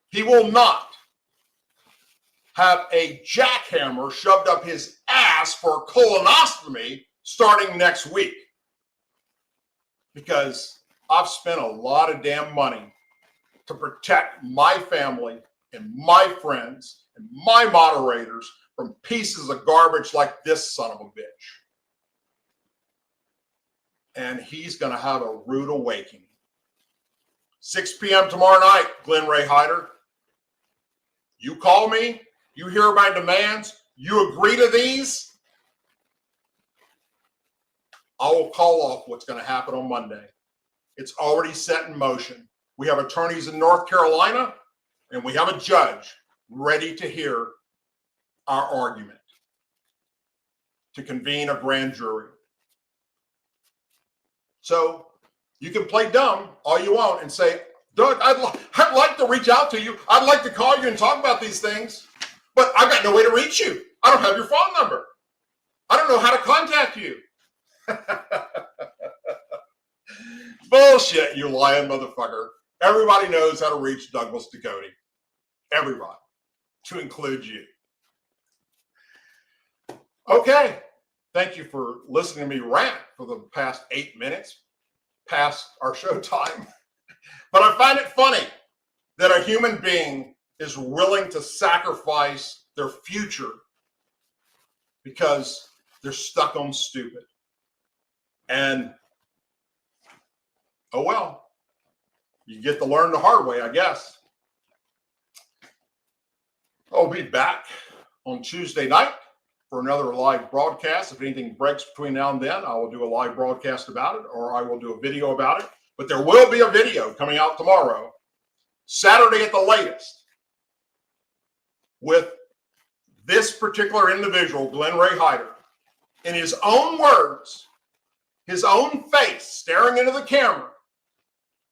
he will not have a jackhammer shoved up his ass for a colonoscopy starting next week. Because I've spent a lot of damn money to protect my family and my friends and my moderators from pieces of garbage like this son of a bitch. And he's going to have a rude awakening. 6 p.m. tomorrow night, Glenn Ray Hyder. You call me, you hear my demands, you agree to these, I will call off what's going to happen on Monday. It's already set in motion. We have attorneys in North Carolina, and we have a judge ready to hear our argument to convene a grand jury. So you can play dumb all you want and say, Doug, I'd like to reach out to you. I'd like to call you and talk about these things, but I've got no way to reach you. I don't have your phone number. I don't know how to contact you. Bullshit, you lying motherfucker. Everybody knows how to reach Douglas Ducote. Everybody, to include you. Okay. Thank you for listening to me rant for the past 8 minutes, past our show time. But I find it funny that a human being is willing to sacrifice their future because they're stuck on stupid. And, oh well, you get to learn the hard way, I guess. I'll be back on Tuesday night for another live broadcast. If anything breaks between now and then, I will do a live broadcast about it, or I will do a video about it. But there will be a video coming out tomorrow, Saturday at the latest, with this particular individual, Glenn Ray Hyder, in his own words, his own face, staring into the camera,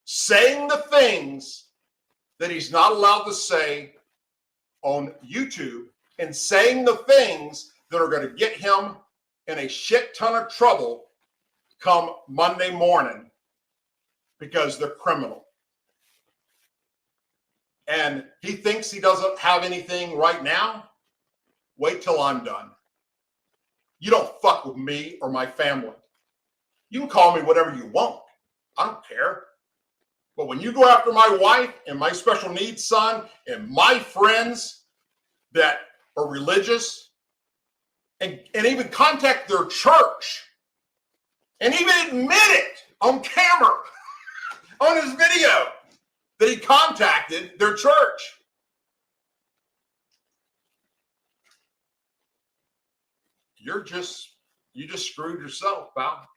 saying the things that he's not allowed to say on YouTube, and saying the things that are going to get him in a shit ton of trouble come Monday morning because they're criminal. And he thinks he doesn't have anything right now. Wait till I'm done. You don't fuck with me or my family. You can call me whatever you want. I don't care. But when you go after my wife and my special needs son and my friends that are religious, and even contact their church and even admit it on camera, on his video, that he contacted their church. You just screwed yourself, pal.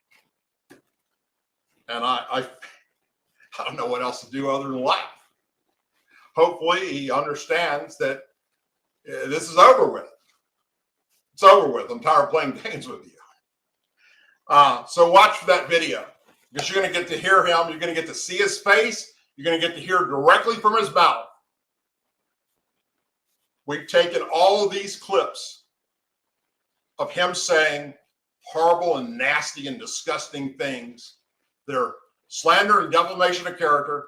And I don't know what else to do other than laugh. Hopefully he understands that this is over with. It's over with. I'm tired of playing games with you. So watch for that video, because you're going to get to hear him. You're going to get to see his face. You're going to get to hear directly from his mouth. We've taken all of these clips of him saying horrible and nasty and disgusting things that are slander and defamation of character,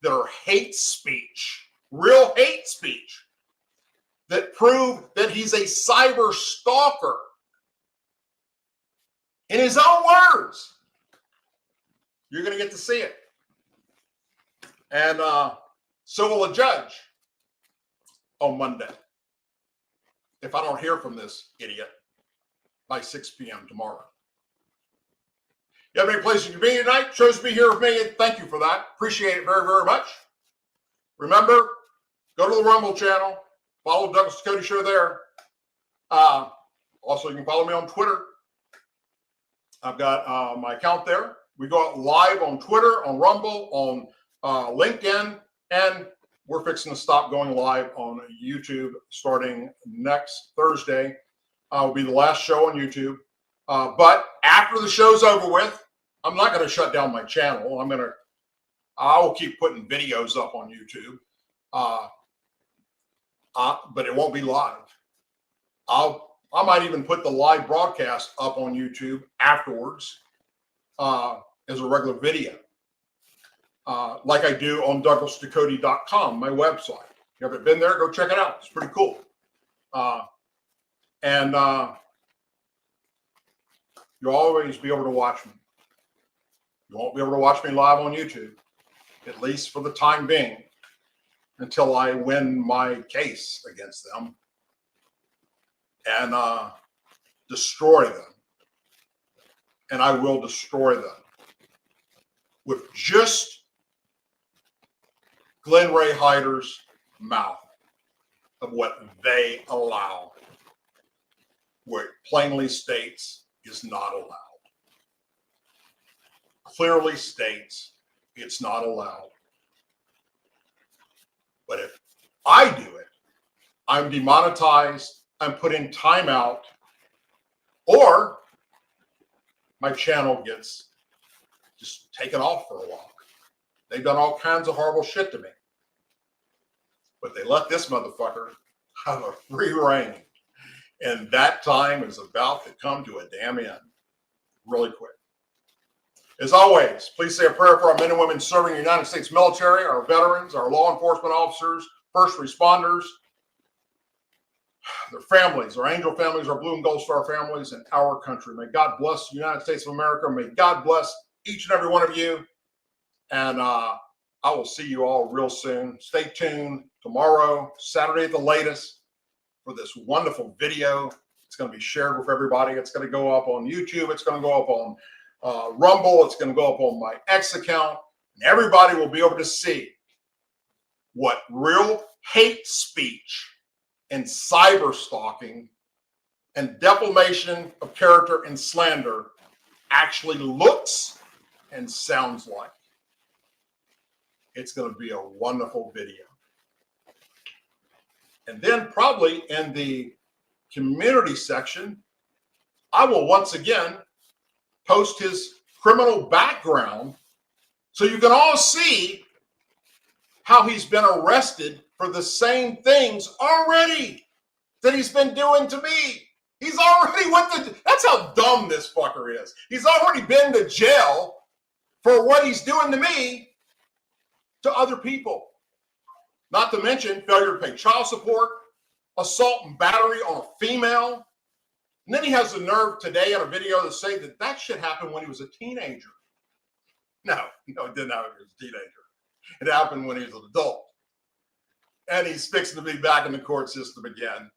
that are hate speech, real hate speech, that prove that he's a cyber stalker. In his own words. You're going to get to see it. And so will a judge on Monday, if I don't hear from this idiot by 6 p.m. tomorrow. You have any place you can be tonight? Chose to be here with me, and thank you for that. Appreciate it very, very much. Remember, go to the Rumble channel. Follow Douglas Ducote Show there. Also, you can follow me on Twitter. I've got my account there. We go out live on Twitter, on Rumble, on LinkedIn, and we're fixing to stop going live on YouTube starting next Thursday. Will be the last show on YouTube. But after the show's over with, I'm not going to shut down my channel. I will keep putting videos up on YouTube. But it won't be live. I'll I might even put the live broadcast up on YouTube afterwards as a regular video, like I do on DouglasDucote.com, my website. If you haven't been there, go check it out. It's pretty cool. And you'll always be able to watch me. You won't be able to watch me live on YouTube, at least for the time being, until I win my case against them and destroy them. And I will destroy them with just Glenn Ray Hyder's mouth of what they allow, where it plainly states is not allowed. Clearly states it's not allowed. But if I do it, I'm demonetized, I'm put in timeout, or my channel gets just taken off for a while. They've done all kinds of horrible shit to me. But they let this motherfucker have a free reign. And that time is about to come to a damn end really quick. As always, please say a prayer for our men and women serving the United States military, our veterans, our law enforcement officers, first responders, their families, our angel families, our blue and gold star families, and our country. May God bless the United States of America. May God bless each and every one of you. And I will see you all real soon. Stay tuned tomorrow, Saturday at the latest, for this wonderful video. It's going to be shared with everybody. It's going to go up on YouTube. It's going to go up on Rumble. It's going to go up on my X account. And everybody will be able to see what real hate speech and cyber stalking and defamation of character and slander actually looks and sounds like. It's going to be a wonderful video. And then probably in the community section, I will once again post his criminal background so you can all see how he's been arrested for the same things already that he's been doing to me. He's already went to, that's how dumb this fucker is. He's already been to jail for what he's doing to me to other people. Not to mention failure to pay child support, assault and battery on a female. And then he has the nerve today in a video to say that that shit happened when he was a teenager. No, it didn't happen when he was a teenager. It happened when he was an adult. And he's fixing to be back in the court system again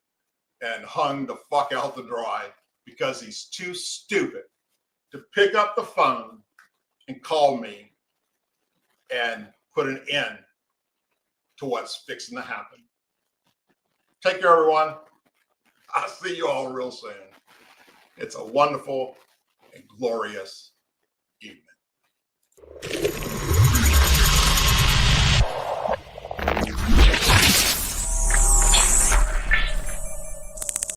and hung the fuck out to dry because he's too stupid to pick up the phone and call me and put an end to what's fixing to happen. Take care, everyone. I'll see you all real soon. It's a wonderful and glorious evening.